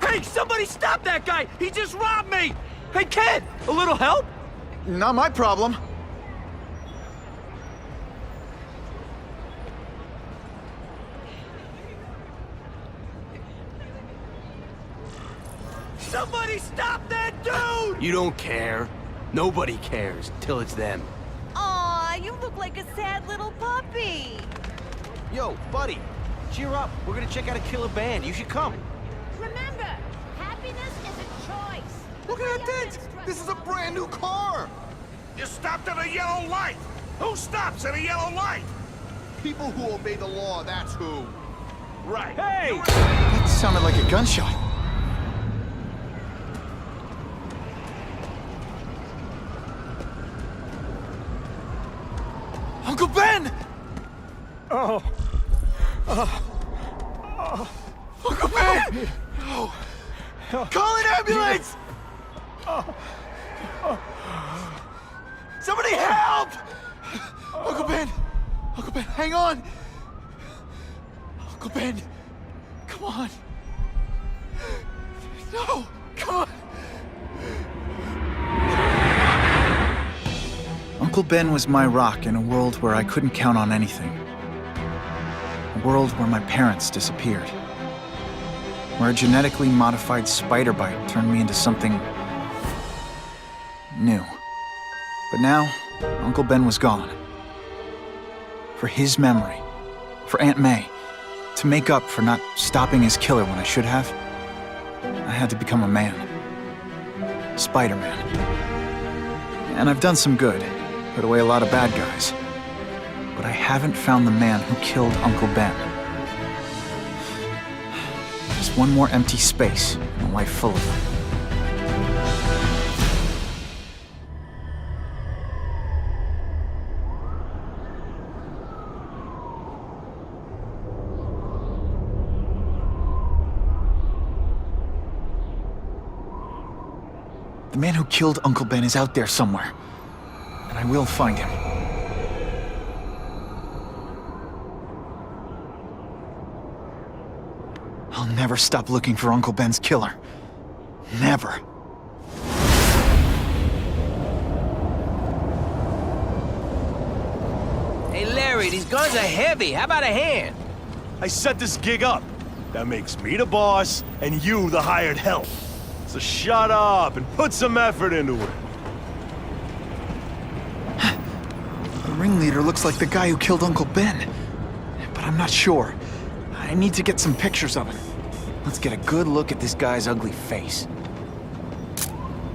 Hey, somebody stop that guy! He just robbed me! Hey, kid, a little help? Not my problem. Somebody stop that dude! You don't care. Nobody cares till it's them. Aw, you look like a sad little puppy. Yo, buddy, cheer up. We're gonna check out a killer band. You should come. Remember, happiness is a choice. Look at that dent! This is a brand new car! You stopped at a yellow light! Who stops at a yellow light? People who obey the law, that's who. Right. Hey! That sounded like a gunshot. Uncle Ben! Oh. Uncle Ben! Oh. Call an ambulance! Somebody help! Uncle Ben! Uncle Ben, hang on! Uncle Ben! Come on! No! Come on! Uncle Ben was my rock in a world where I couldn't count on anything. A world where my parents disappeared. Where a genetically modified spider bite turned me into something new. But now, Uncle Ben was gone. For his memory, for Aunt May, to make up for not stopping his killer when I should have, I had to become a man. Spider-Man. And I've done some good, put away a lot of bad guys. But I haven't found the man who killed Uncle Ben. Just one more empty space in a life full of them. The man who killed Uncle Ben is out there somewhere, and I will find him. I'll never stop looking for Uncle Ben's killer. Never. Hey, Larry, these guns are heavy. How about a hand? I set this gig up. That makes me the boss and you the hired help. So shut up and put some effort into it. The ringleader looks like the guy who killed Uncle Ben. But I'm not sure. I need to get some pictures of him. Let's get a good look at this guy's ugly face.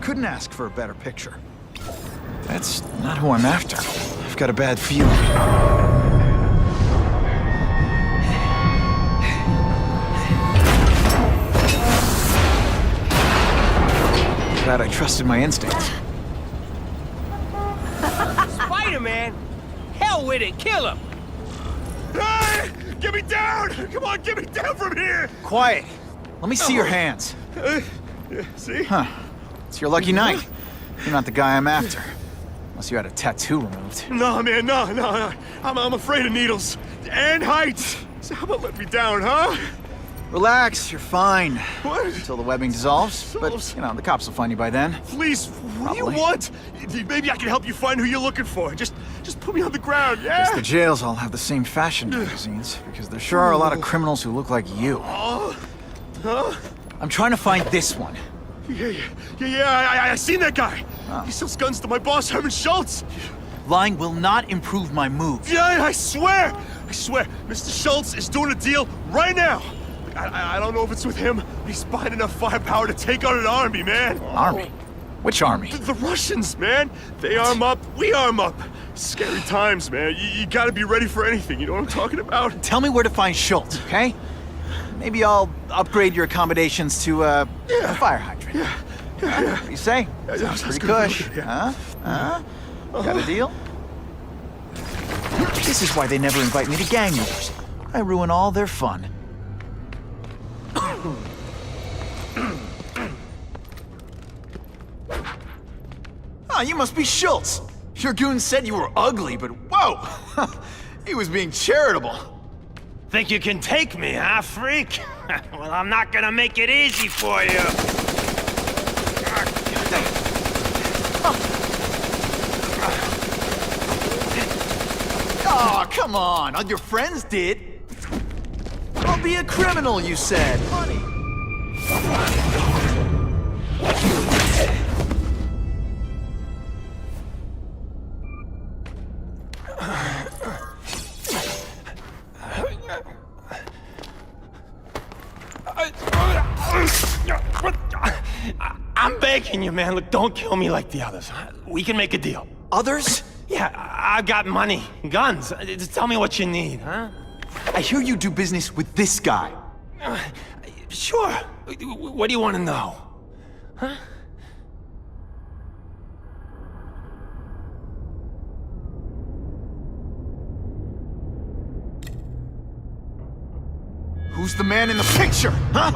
Couldn't ask for a better picture. That's not who I'm after. I've got a bad feeling. Glad I trusted my instincts. Spider-Man? Hell with it. Kill him. Hey! Get me down! Come on, get me down from here! Quiet. Let me see your hands. See? Huh. It's your lucky night. You're not the guy I'm after. Unless you had a tattoo removed. No, man, no. I'm afraid of needles. And heights. So how about let me down, huh? Relax, you're fine. What? Until the webbing dissolves. But, you know, the cops will find you by then. Please, what do you Probably. want? Maybe I can help you find who you're looking for. Just put me on the ground, yeah? Guess the jails all have the same fashion magazines, because there sure are a lot of criminals who look like you. Oh, huh? I'm trying to find this one. Yeah, I seen that guy. Oh. He sells guns to my boss, Herman Schultz. Lying will not improve my moves. Yeah, I swear. Mr. Schultz is doing a deal right now. I don't know if it's with him, but he's buying enough firepower to take out an army, man. Army? Which army? The Russians, man. They arm up, we arm up. Scary times, man. You gotta be ready for anything, you know what I'm talking about? Tell me where to find Schultz, okay? Maybe I'll upgrade your accommodations to, a fire hydrant. Yeah. What do you say? Yeah, Sounds sounds pretty good, cush. yeah. Huh? Got a deal? This is why they never invite me to gang wars. I ruin all their fun. Ah, you must be Schultz. Your goon said you were ugly, but whoa! He was being charitable. Think you can take me, huh, freak? Well, I'm not gonna make it easy for you. Oh, come on. All your friends did. I'll be a criminal, you said. Money. I'm begging you, man. Look, don't kill me like the others. Huh? We can make a deal. Others? Yeah, I've got money, guns. Just tell me what you need, huh? I hear you do business with this guy. Sure. What do you want to know? Huh? Who's the man in the picture, huh?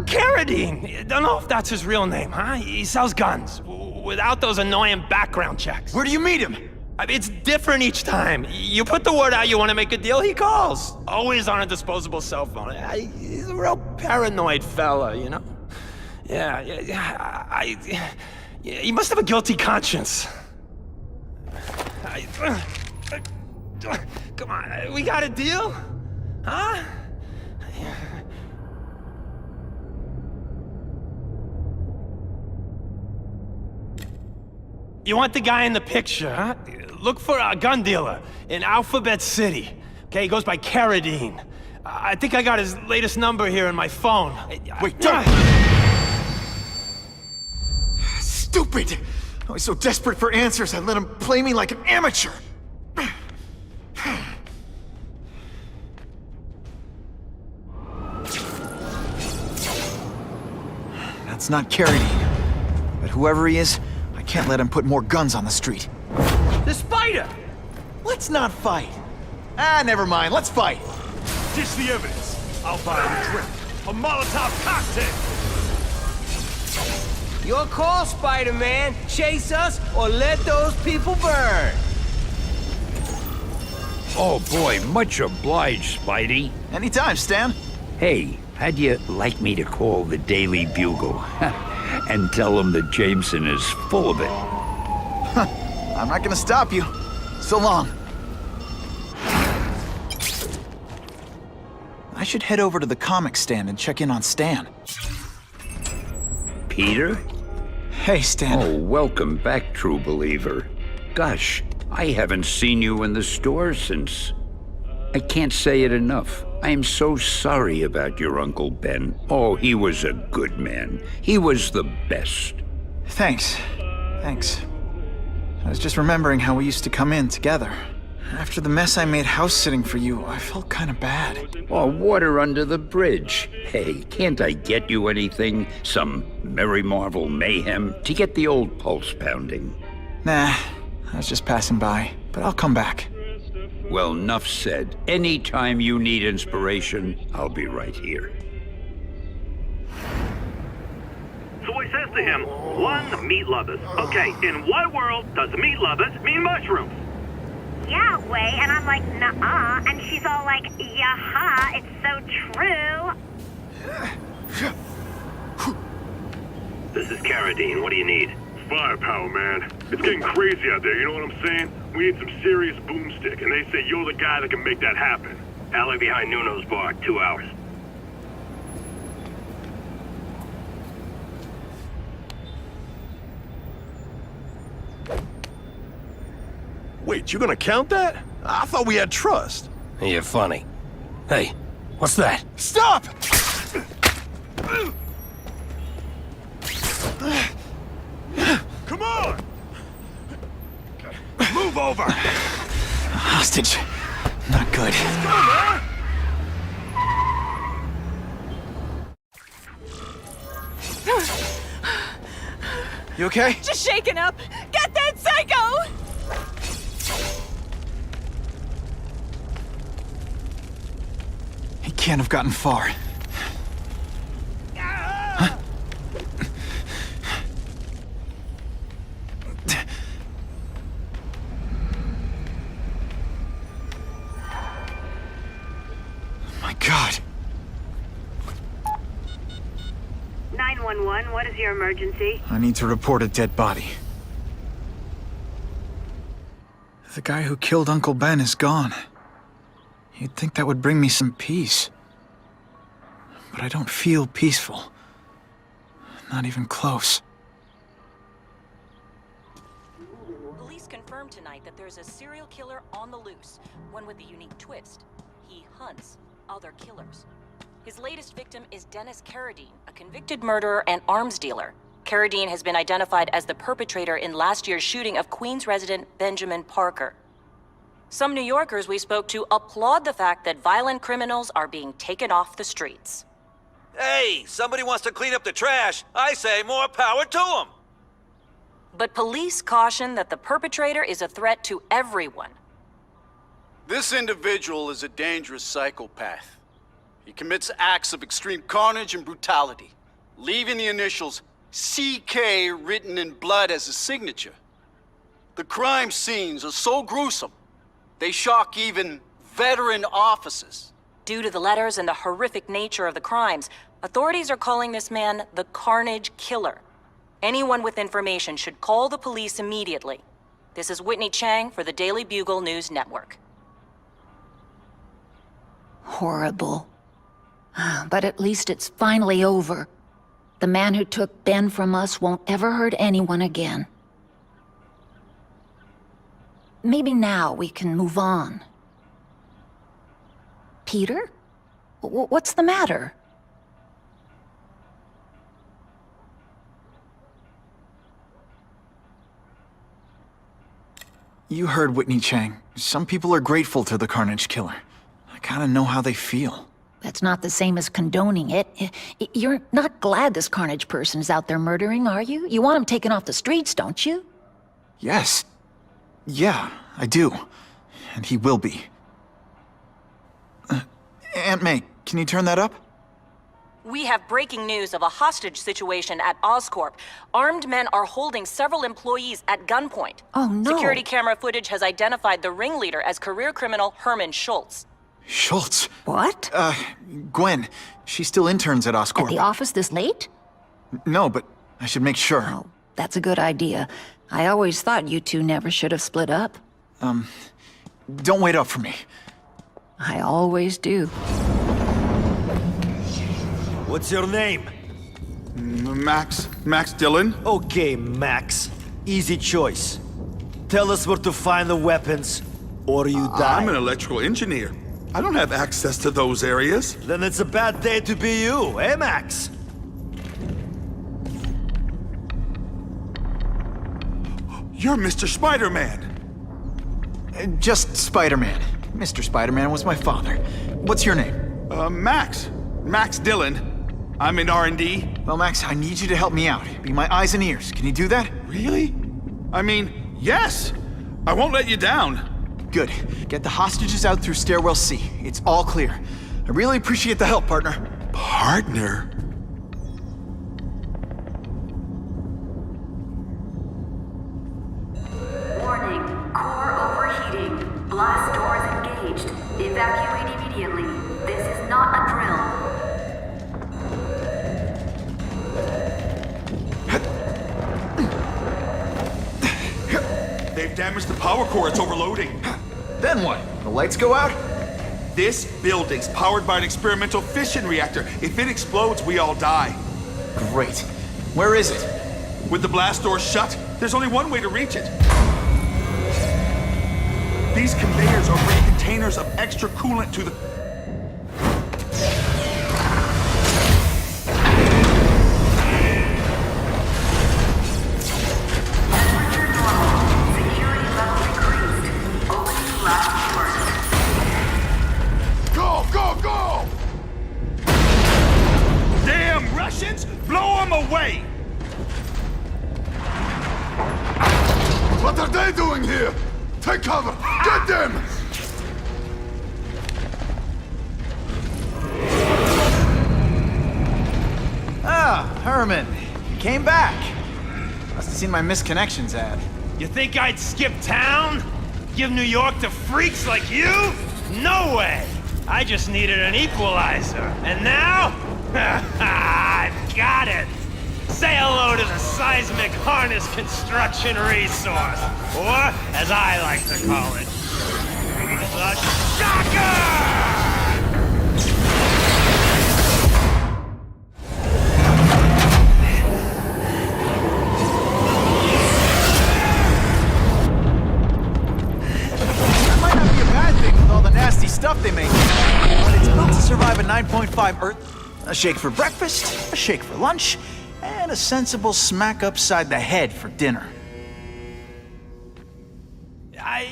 Carradine. Don't know if that's his real name, huh? He sells guns without those annoying background checks. Where do you meet him? I mean, it's different each time. You put the word out you want to make a deal, he calls. Always on a disposable cell phone. He's a real paranoid fella, you know? Yeah, he must have a guilty conscience. Come on, we got a deal? Huh? You want the guy in the picture, huh? Look for a gun dealer in Alphabet City. Okay, he goes by Carradine. I think I got his latest number here in my phone. Wait, don't! Stupid! I was so desperate for answers, I let him play me like an amateur. That's not Carradine. But whoever he is, I can't let him put more guns on the street. The spider! Let's not fight. Ah, never mind. Let's fight. Dish the evidence. I'll buy him a drink. A Molotov cocktail. Your call, Spider-Man. Chase us or let those people burn. Oh boy, much obliged, Spidey. Anytime, Stan. Hey, how'd you like me to call the Daily Bugle and tell them that Jameson is full of it? I'm not gonna stop you. So long. I should head over to the comic stand and check in on Stan. Peter? Hey, Stan. Oh, welcome back, true believer. Gosh, I haven't seen you in the store since... I can't say it enough. I am so sorry about your Uncle Ben. Oh, he was a good man. He was the best. Thanks. Thanks. I was just remembering how we used to come in together. After the mess I made house-sitting for you, I felt kind of bad. Oh, water under the bridge. Hey, can't I get you anything? Some Merry Marvel mayhem to get the old pulse pounding? Nah, I was just passing by, but I'll come back. Well, enough said. Anytime you need inspiration, I'll be right here. So he says to him, one, meat lovers. Okay, in what world does meat lovers mean mushrooms? Yeah, way. And I'm like, nuh-uh. And she's all like, yeah-ha, it's so true. This is Carradine. What do you need? Firepower, man. It's getting crazy out there, you know what I'm saying? We need some serious boomstick, and they say you're the guy that can make that happen. Alley behind Nuno's bar, 2 hours. Wait, you gonna count that? I thought we had trust. You're funny. Hey, what's that? Stop! Come on! Move over! Hostage. Not good. You okay? Just shaken up. Get that psycho! He can't have gotten far. Huh? My God. 911, what is your emergency? I need to report a dead body. The guy who killed Uncle Ben is gone. You'd think that would bring me some peace. But I don't feel peaceful. Not even close. Police confirmed tonight that there's a serial killer on the loose, one with a unique twist. He hunts other killers. His latest victim is Dennis Carradine, a convicted murderer and arms dealer. Carradine has been identified as the perpetrator in last year's shooting of Queens resident Benjamin Parker. Some New Yorkers we spoke to applaud the fact that violent criminals are being taken off the streets. Hey, somebody wants to clean up the trash. I say more power to them. But police caution that the perpetrator is a threat to everyone. This individual is a dangerous psychopath. He commits acts of extreme carnage and brutality, leaving the initials CK written in blood as a signature. The crime scenes are so gruesome, they shock even veteran officers. Due to the letters and the horrific nature of the crimes, authorities are calling this man the Carnage Killer. Anyone with information should call the police immediately. This is Whitney Chang for the Daily Bugle News Network. Horrible. But at least it's finally over. The man who took Ben from us won't ever hurt anyone again. Maybe now we can move on. Peter? What's the matter? You heard Whitney Chang. Some people are grateful to the Carnage Killer. I kinda know how they feel. That's not the same as condoning it. You're not glad this Carnage person is out there murdering, are you? You want him taken off the streets, don't you? Yes. Yeah, I do. And he will be. Aunt May, can you turn that up? We have breaking news of a hostage situation at Oscorp. Armed men are holding several employees at gunpoint. Oh, no. Security camera footage has identified the ringleader as career criminal Herman Schultz. Schultz? What? Gwen. She still interns at Oscorp. At the office this late? No, but I should make sure. Oh, that's a good idea. I always thought you two never should have split up. Don't wait up for me. I always do. What's your name? Max Dillon? Okay, Max. Easy choice. Tell us where to find the weapons, or you die. I'm an electrical engineer. I don't have access to those areas. Then it's a bad day to be you, eh, Max? You're Mr. Spider-Man. Just Spider-Man. Mr. Spider-Man was my father. What's your name? Max Dillon. I'm in R&D. Well, Max, I need you to help me out. Be my eyes and ears. Can you do that? Really? I mean, yes. I won't let you down. Good. Get the hostages out through stairwell C. It's all clear. I really appreciate the help, partner. Partner? Warning, core overheating. Blast doors engaged. Evacuate immediately. This is not a drill. They've damaged the power core. It's overloading. Then what? The lights go out? This building's powered by an experimental fission reactor. If it explodes, we all die. Great. Where is it? With the blast doors shut, there's only one way to reach it. These conveyors are bringing containers of extra coolant to the... Temperature normal. Security level increased. Opening blast doors. Go, go, go! Damn Russians! Blow them away! What are they doing here? Take cover! Get them! Ah, Herman. You came back. Must have seen my missed connections ad. You think I'd skip town? Give New York to freaks like you? No way! I just needed an equalizer. And now? I've got it! Say hello to the seismic harness construction resource, or as I like to call it, the shocker! Nasty stuff they make, but it's built to survive a 9.5 Earth. A shake for breakfast, a shake for lunch, and a sensible smack upside the head for dinner.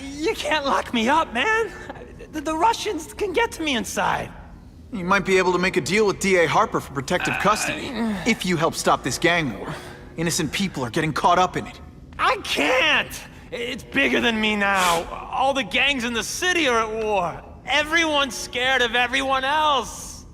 You can't lock me up, man. The Russians can get to me inside. You might be able to make a deal with D.A. Harper for protective custody, if you help stop this gang war. Innocent people are getting caught up in it. I can't! It's bigger than me now. All the gangs in the city are at war. Everyone's scared of everyone else.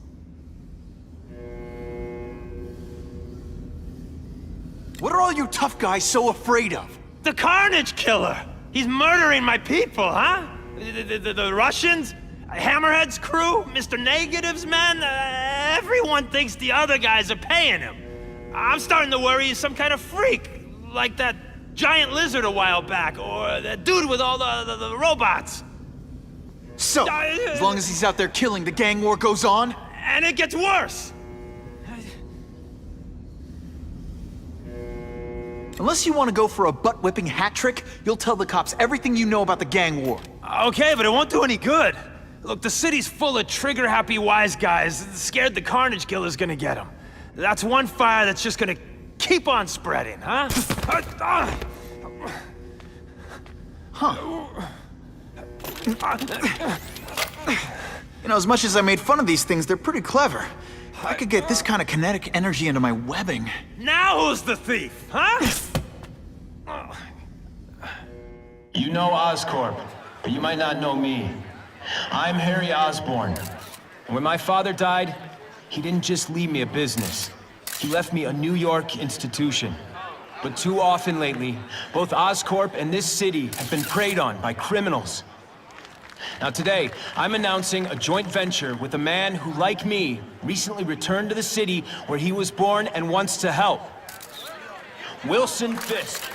What are all you tough guys so afraid of? The Carnage Killer! He's murdering my people, huh? The Russians? Hammerhead's crew? Mr. Negative's men? Everyone thinks the other guys are paying him. I'm starting to worry he's some kind of freak, like that giant lizard a while back, or that dude with all the robots. So, as long as he's out there killing, the gang war goes on? And it gets worse! Unless you want to go for a butt-whipping hat trick, you'll tell the cops everything you know about the gang war. Okay, but it won't do any good. Look, the city's full of trigger-happy wise guys, scared the Carnage Killer's gonna get them. That's one fire that's just gonna keep on spreading, huh? You know, as much as I made fun of these things, they're pretty clever. I could get this kind of kinetic energy into my webbing. Now who's the thief, huh? You know Oscorp, but you might not know me. I'm Harry Osborn. And when my father died, he didn't just leave me a business. He left me a New York institution. But too often lately, both Oscorp and this city have been preyed on by criminals. Now today, I'm announcing a joint venture with a man who, like me, recently returned to the city where he was born and wants to help. Wilson Fisk.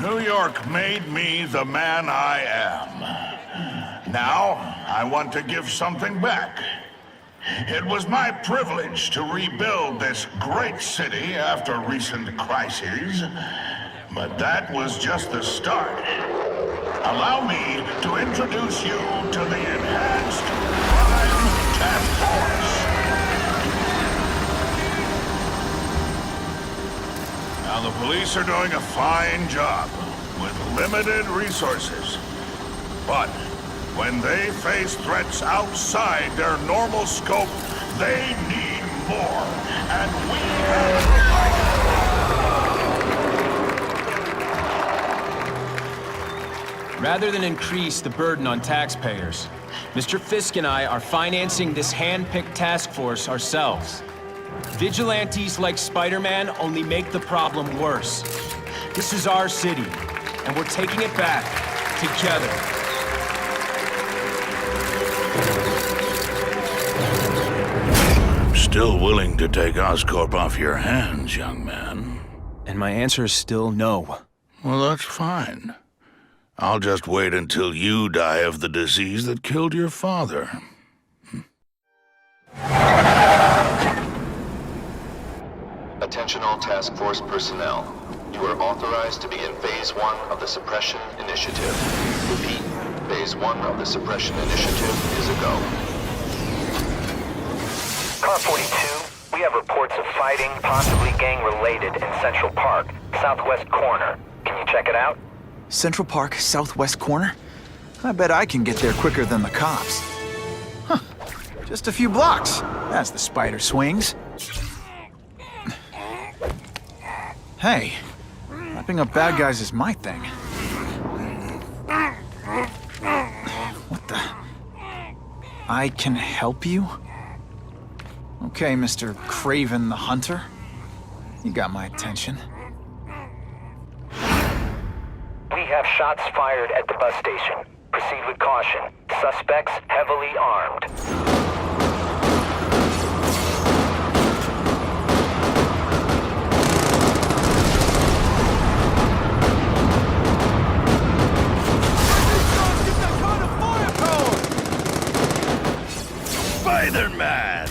New York made me the man I am. Now, I want to give something back. It was my privilege to rebuild this great city after recent crises, but that was just the start. Allow me to introduce you to the Enhanced Crime Task Force. Now, the police are doing a fine job with limited resources. But when they face threats outside their normal scope, they need more. And we have Rather than increase the burden on taxpayers, Mr. Fisk and I are financing this hand-picked task force ourselves. Vigilantes like Spider-Man only make the problem worse. This is our city, and we're taking it back together. I'm still willing to take Oscorp off your hands, young man. And my answer is still no. Well, that's fine. I'll just wait until you die of the disease that killed your father. Attention all task force personnel. You are authorized to begin Phase 1 of the Suppression Initiative. Repeat, Phase 1 of the Suppression Initiative is a go. Car 42, we have reports of fighting, possibly gang-related, in Central Park, southwest corner. Can you check it out? Central Park, southwest corner? I bet I can get there quicker than the cops. Huh. Just a few blocks. As the spider swings. Hey, wrapping up bad guys is my thing. What the? I can help you? Okay, Mr. Craven the Hunter. You got my attention. We have shots fired at the bus station. Proceed with caution. Suspects heavily armed. Spider-Man!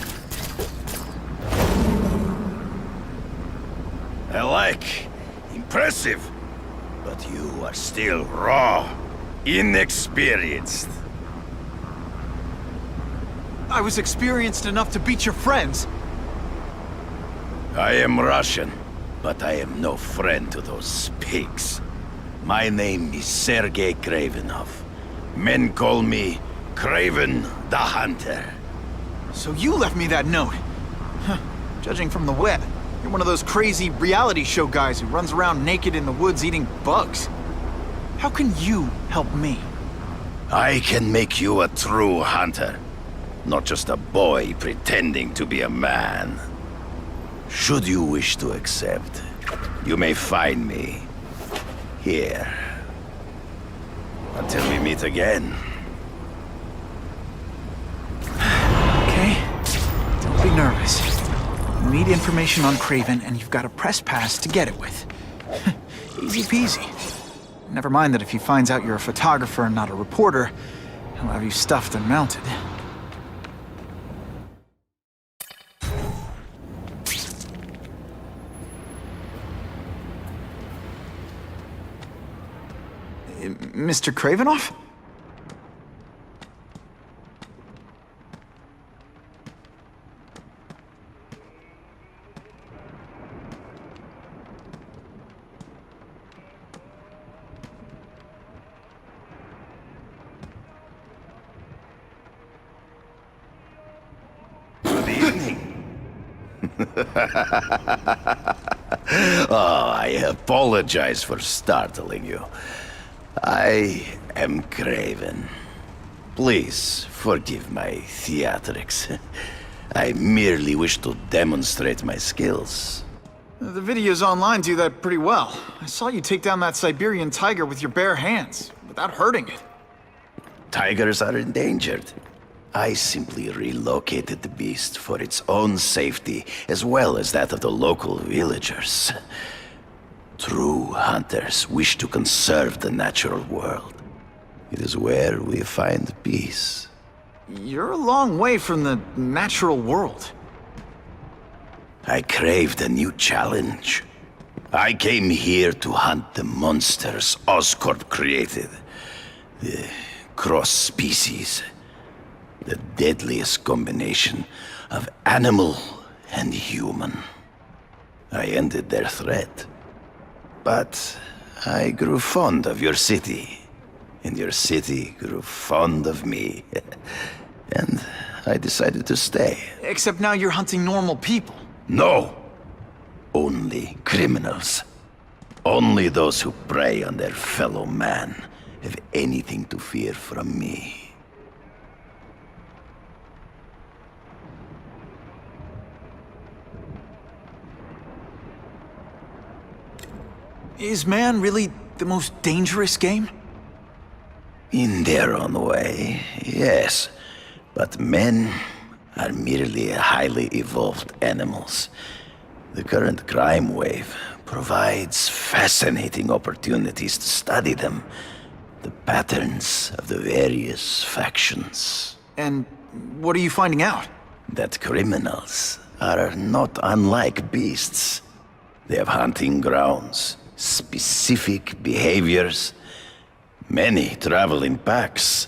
I like. Impressive. But you are still raw. Inexperienced. I was experienced enough to beat your friends. I am Russian, but I am no friend to those pigs. My name is Sergei Kravenov. Men call me Kraven the Hunter. So you left me that note. Huh. Judging from the web, you're one of those crazy reality show guys who runs around naked in the woods eating bugs. How can you help me? I can make you a true hunter. Not just a boy pretending to be a man. Should you wish to accept, you may find me here. Until we meet again. Okay, don't be nervous. You need information on Kraven, and you've got a press pass to get it with. Easy peasy. Never mind that if he finds out you're a photographer and not a reporter, he'll have you stuffed and mounted. Mr. Kravenov? Good evening. Oh, I apologize for startling you. I am Kraven. Please forgive my theatrics. I merely wish to demonstrate my skills. The videos online do that pretty well. I saw you take down that Siberian tiger with your bare hands, without hurting it. Tigers are endangered. I simply relocated the beast for its own safety, as well as that of the local villagers. True hunters wish to conserve the natural world. It is where we find peace. You're a long way from the natural world. I craved a new challenge. I came here to hunt the monsters Oscorp created. The cross-species. The deadliest combination of animal and human. I ended their threat. But I grew fond of your city. And your city grew fond of me. And I decided to stay. Except now you're hunting normal people. No! Only criminals. Only those who prey on their fellow man have anything to fear from me. Is man really the most dangerous game? In their own way, yes. But men are merely highly evolved animals. The current crime wave provides fascinating opportunities to study them. The patterns of the various factions. And what are you finding out? That criminals are not unlike beasts. They have hunting grounds, specific behaviors. Many travel in packs,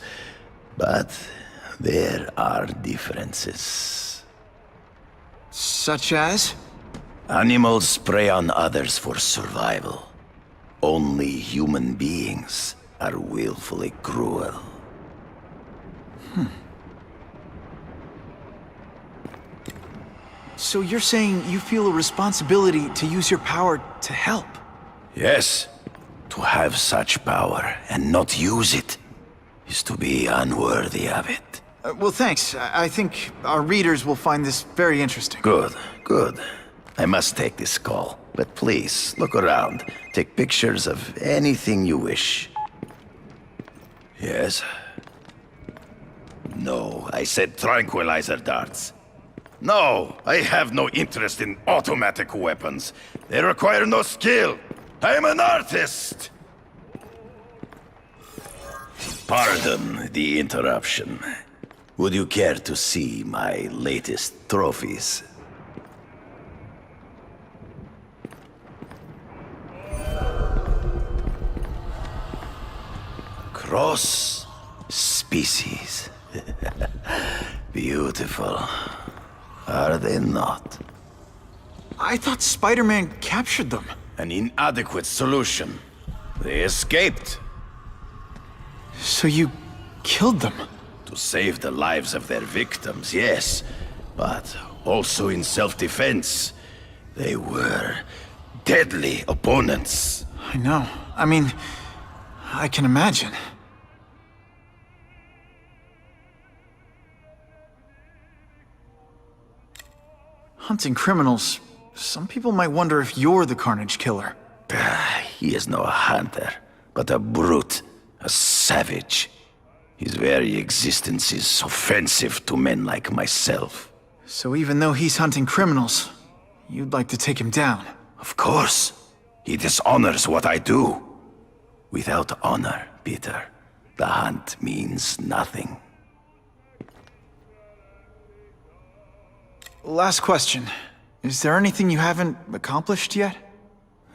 but there are differences. Such as? Animals prey on others for survival. Only human beings are willfully cruel. So you're saying you feel a responsibility to use your power to help? Yes. To have such power and not use it is to be unworthy of it. Well, thanks. I think our readers will find this very interesting. Good, good. I must take this call, but please, look around. Take take pictures of anything you wish. Yes? No, I said tranquilizer darts. No, I have no interest in automatic weapons. They require no skill. I'm an artist! Pardon the interruption. Would you care to see my latest trophies? Cross species. Beautiful. Are they not? I thought Spider-Man captured them. An inadequate solution. They escaped. So you killed them? To save the lives of their victims, yes. But also in self-defense. They were deadly opponents. I know. I mean, I can imagine. Hunting criminals. Some people might wonder if you're the Carnage Killer. He is no hunter, but a brute, a savage. His very existence is offensive to men like myself. So even though he's hunting criminals, you'd like to take him down? Of course. He dishonors what I do. Without honor, Peter, the hunt means nothing. Last question. Is there anything you haven't accomplished yet?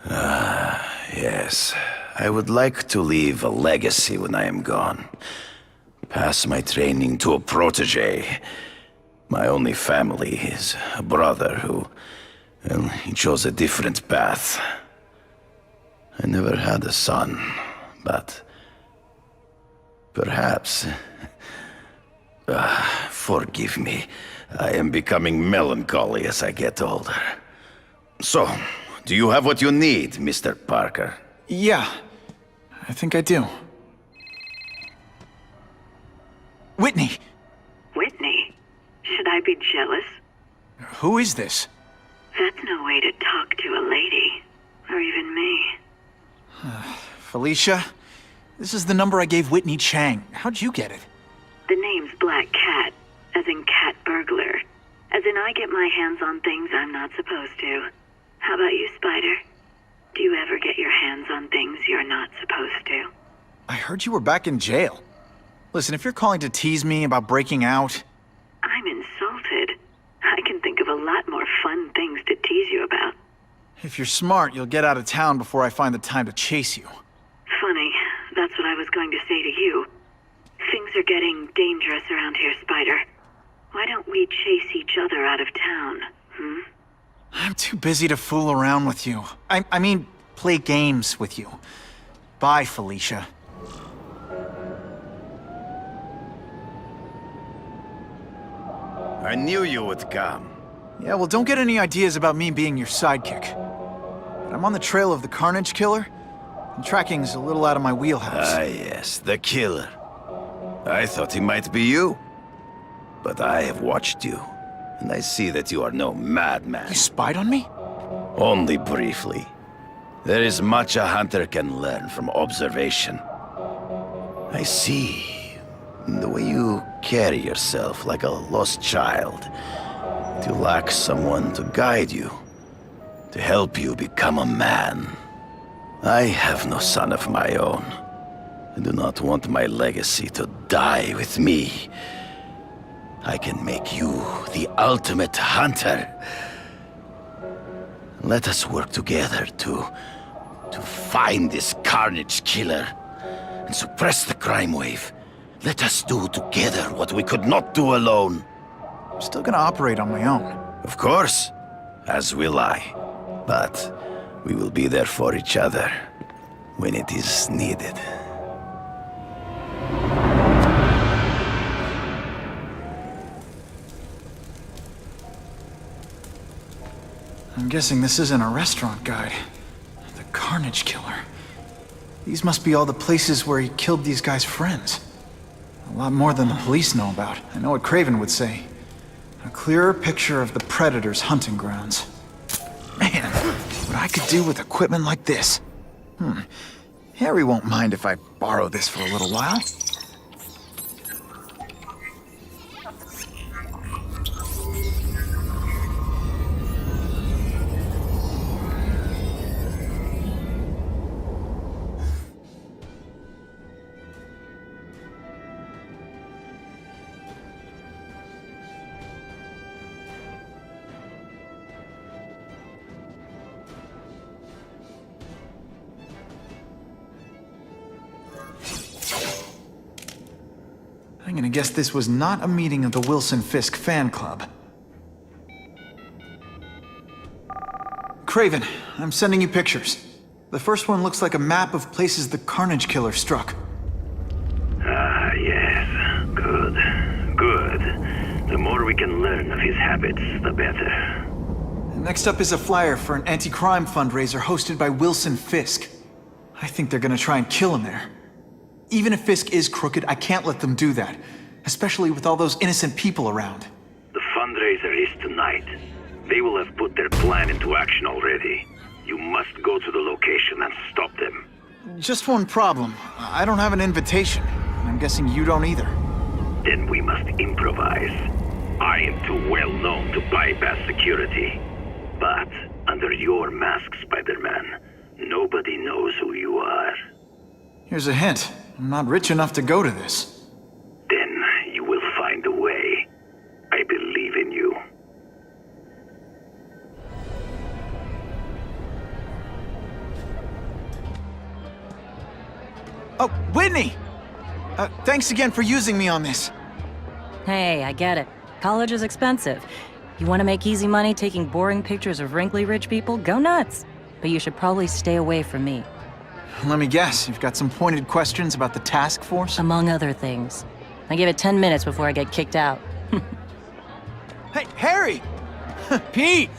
Yes. I would like to leave a legacy when I am gone. Pass my training to a protege. My only family is a brother who... well, he chose a different path. I never had a son, but... perhaps... forgive me. I am becoming melancholy as I get older. So, do you have what you need, Mr. Parker? Yeah, I think I do. Whitney! Whitney? Should I be jealous? Who is this? That's no way to talk to a lady. Or even me. Felicia? This is the number I gave Whitney Chang. How'd you get it? The name's Black Cat, as in cat burglar. As in I get my hands on things I'm not supposed to. How about you, Spider? Do you ever get your hands on things you're not supposed to? I heard you were back in jail. Listen, if you're calling to tease me about breaking out... I'm insulted. I can think of a lot more fun things to tease you about. If you're smart, you'll get out of town before I find the time to chase you. Funny. That's what I was going to say to you. Things are getting dangerous around here, Spider. Why don't we chase each other out of town, hmm? I'm too busy to fool around with you. I mean, play games with you. Bye, Felicia. I knew you would come. Yeah, well, don't get any ideas about me being your sidekick. But I'm on the trail of the Carnage Killer, and tracking's a little out of my wheelhouse. Ah, yes, the killer. I thought he might be you. But I have watched you, and I see that you are no madman. You spied on me? Only briefly. There is much a hunter can learn from observation. I see the way you carry yourself like a lost child. That you lack someone to guide you, to help you become a man. I have no son of my own. I do not want my legacy to die with me. I can make you the ultimate hunter. Let us work together to find this Carnage Killer and suppress the crime wave. Let us do together what we could not do alone. I'm still gonna operate on my own. Of course, as will I. But we will be there for each other when it is needed. I'm guessing this isn't a restaurant guide. The Carnage Killer. These must be all the places where he killed these guys' friends. A lot more than the police know about. I know what Craven would say. A clearer picture of the Predator's hunting grounds. Man, what I could do with equipment like this. Harry won't mind if I borrow this for a little while. I'm gonna guess this was not a meeting of the Wilson Fisk fan club. Craven, I'm sending you pictures. The first one looks like a map of places the Carnage Killer struck. Ah, yes. Good. Good. The more we can learn of his habits, the better. Next up is a flyer for an anti-crime fundraiser hosted by Wilson Fisk. I think they're gonna try and kill him there. Even if Fisk is crooked, I can't let them do that. Especially with all those innocent people around. The fundraiser is tonight. They will have put their plan into action already. You must go to the location and stop them. Just one problem. I don't have an invitation. I'm guessing you don't either. Then we must improvise. I am too well known to bypass security. But under your mask, Spider-Man, nobody knows who you are. Here's a hint. I'm not rich enough to go to this. Then you will find a way. I believe in you. Oh, Whitney! Thanks again for using me on this. Hey, I get it. College is expensive. You want to make easy money taking boring pictures of wrinkly rich people? Go nuts. But you should probably stay away from me. Let me guess, you've got some pointed questions about the task force? Among other things. I give it 10 minutes before I get kicked out. Hey, Harry! Pete!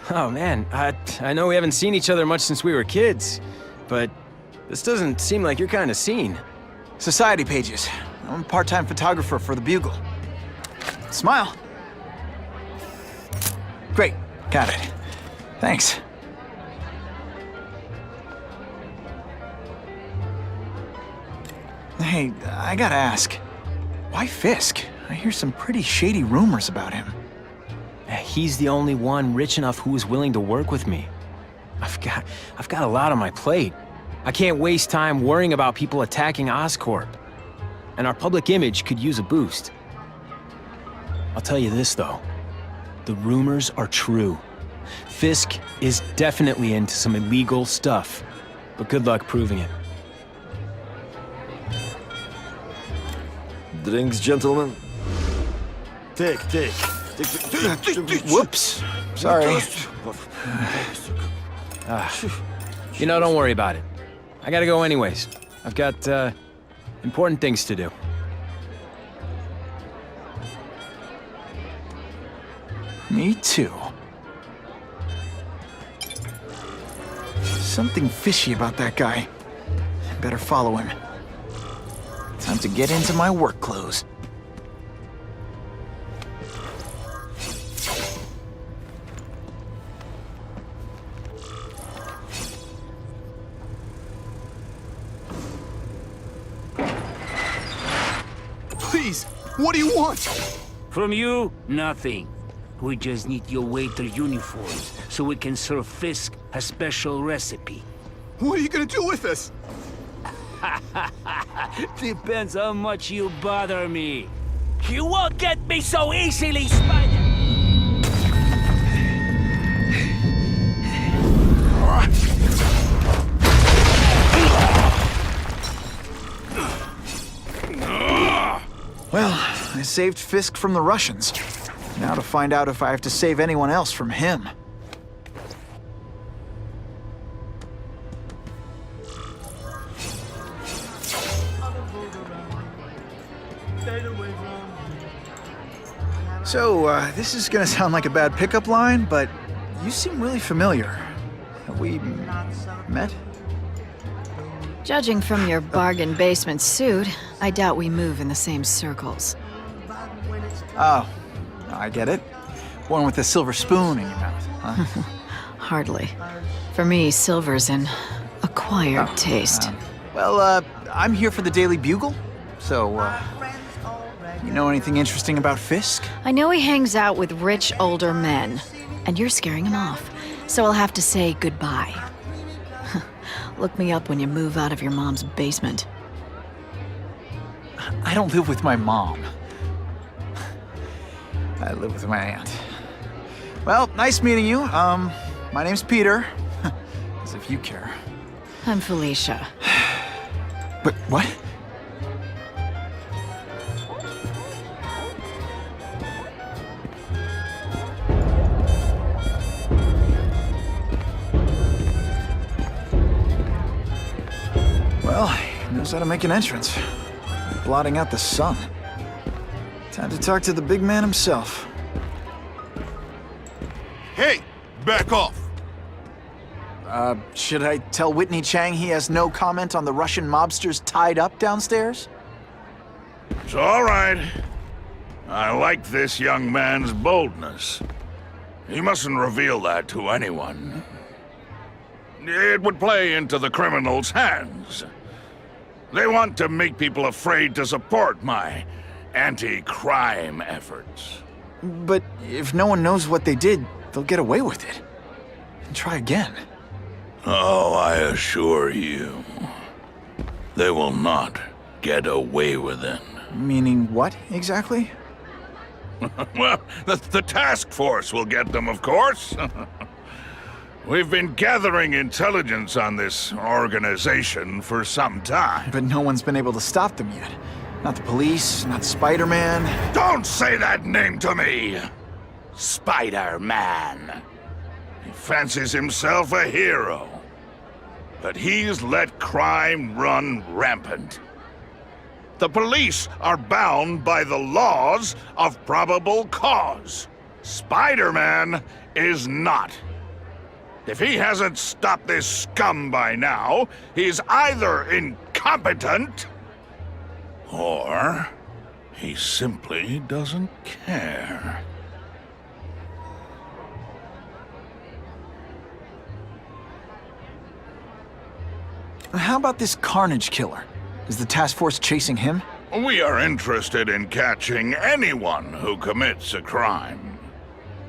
Oh man, I know we haven't seen each other much since we were kids, but this doesn't seem like your kind of scene. Society pages. I'm a part-time photographer for the Bugle. Smile. Great, got it. Thanks. Hey, I gotta ask, why Fisk? I hear some pretty shady rumors about him. He's the only one rich enough who is willing to work with me. I've got a lot on my plate. I can't waste time worrying about people attacking Oscorp. And our public image could use a boost. I'll tell you this, though. The rumors are true. Fisk is definitely into some illegal stuff. But good luck proving it. Drinks, gentlemen? Take. Whoops. Sorry. You know, don't worry about it. I gotta go anyways. I've got, important things to do. Me too. Something fishy about that guy. Better follow him. Time to get into my work clothes. Please, what do you want? From you, nothing. We just need your waiter uniforms so we can serve Fisk a special recipe. What are you gonna do with us? Depends how much you bother me. You won't get me so easily, Spider! Well, I saved Fisk from the Russians. Now to find out if I have to save anyone else from him. So, this is gonna sound like a bad pickup line, but you seem really familiar. Have we met? Judging from your bargain basement suit, I doubt we move in the same circles. Oh, I get it. One with a silver spoon in your mouth, huh? Hardly. For me, silver's an acquired taste. Well, I'm here for the Daily Bugle. So, you know anything interesting about Fisk? I know he hangs out with rich older men, and you're scaring him off. So I'll have to say goodbye. Look me up when you move out of your mom's basement. I don't live with my mom. I live with my aunt. Well, nice meeting you. My name's Peter. As if you care. I'm Felicia. But what? Well, he knows how to make an entrance. Blotting out the sun. Time to talk to the big man himself. Hey, back off. Should I tell Whitney Chang he has no comment on the Russian mobsters tied up downstairs? It's all right. I like this young man's boldness. He mustn't reveal that to anyone. It would play into the criminals' hands. They want to make people afraid to support my anti-crime efforts. But if no one knows what they did, they'll get away with it. And try again. Oh, I assure you, they will not get away with it. Meaning what, exactly? Well, the task force will get them, of course. We've been gathering intelligence on this organization for some time. But no one's been able to stop them yet. Not the police, not Spider-Man. Don't say that name to me! Spider-Man. He fancies himself a hero. But he's let crime run rampant. The police are bound by the laws of probable cause. Spider-Man is not. If he hasn't stopped this scum by now, he's either incompetent, or he simply doesn't care. How about this Carnage killer? Is the task force chasing him? We are interested in catching anyone who commits a crime.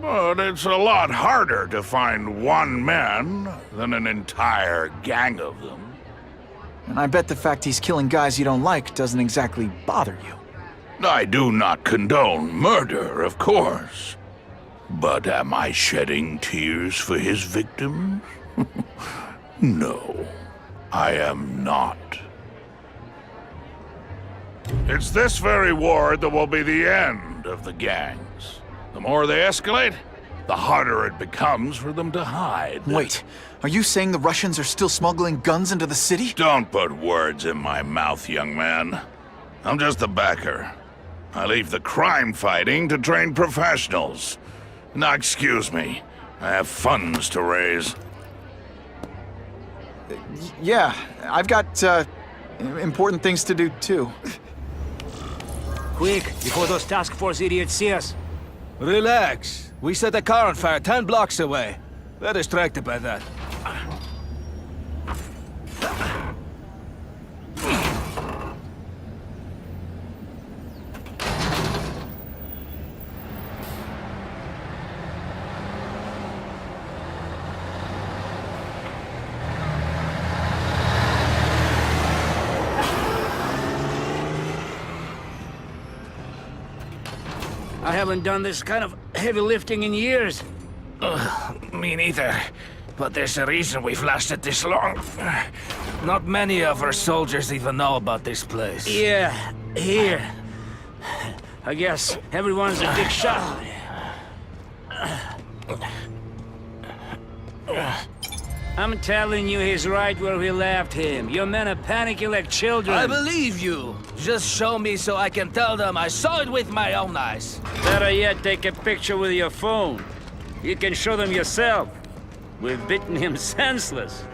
But it's a lot harder to find one man than an entire gang of them. And I bet the fact he's killing guys you don't like doesn't exactly bother you. I do not condone murder, of course. But am I shedding tears for his victims? No, I am not. It's this very war that will be the end of the gangs. The more they escalate, the harder it becomes for them to hide. Wait, are you saying the Russians are still smuggling guns into the city? Don't put words in my mouth, young man. I'm just a backer. I leave the crime fighting to trained professionals. Now, excuse me. I have funds to raise. Yeah, I've got, important things to do, too. Quick, before those task force idiots see us. Relax. We set a car on fire 10 blocks away. They're distracted by that. I haven't done this kind of heavy lifting in years. Me neither. But there's a reason we've lasted this long. Not many of our soldiers even know about this place. Yeah, here. I guess everyone's a big shot. I'm telling you, he's right where we left him. Your men are panicking like children. I believe you. Just show me so I can tell them I saw it with my own eyes. Better yet, take a picture with your phone. You can show them yourself. We've beaten him senseless.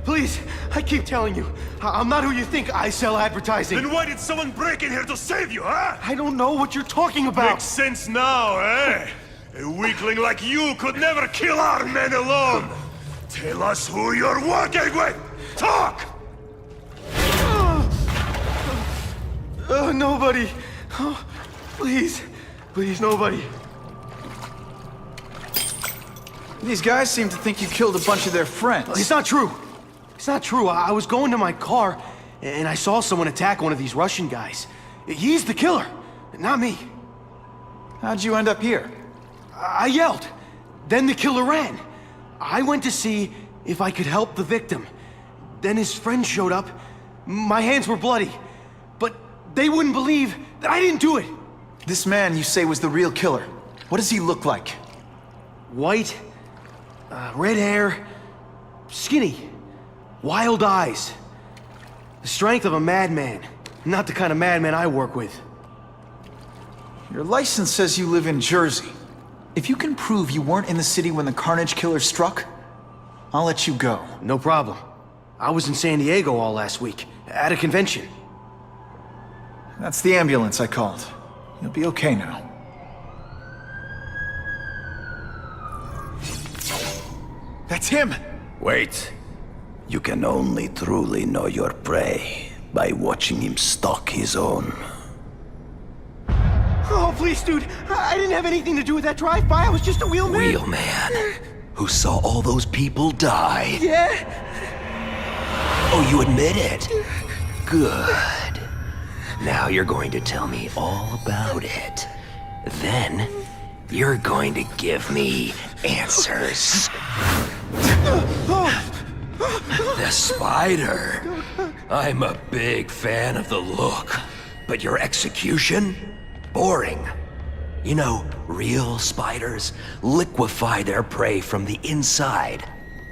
Please, I keep telling you, I'm not who you think. I sell advertising. Then why did someone break in here to save you, huh? I don't know what you're talking about. Makes sense now, eh? A weakling like you could never kill our men alone! Tell us who you're working with! Talk! Nobody. Oh, please. Please, nobody. These guys seem to think you killed a bunch of their friends. It's not true. It's not true. I was going to my car, and I saw someone attack one of these Russian guys. He's the killer, not me. How'd you end up here? I yelled. Then the killer ran. I went to see if I could help the victim. Then his friend showed up. My hands were bloody. But they wouldn't believe that I didn't do it. This man you say was the real killer. What does he look like? White, red hair, skinny, wild eyes. The strength of a madman. Not the kind of madman I work with. Your license says you live in Jersey. If you can prove you weren't in the city when the Carnage Killer struck, I'll let you go. No problem. I was in San Diego all last week, at a convention. That's the ambulance I called. You'll be okay now. That's him! Wait. You can only truly know your prey by watching him stalk his own. Oh, please, dude. I didn't have anything to do with that drive-by. I was just a wheelman. Wheelman? Who saw all those people die? Yeah? Oh, you admit it? Good. Now you're going to tell me all about it. Then, you're going to give me answers. The spider. I'm a big fan of the look. But your execution? Boring. You know, real spiders liquefy their prey from the inside.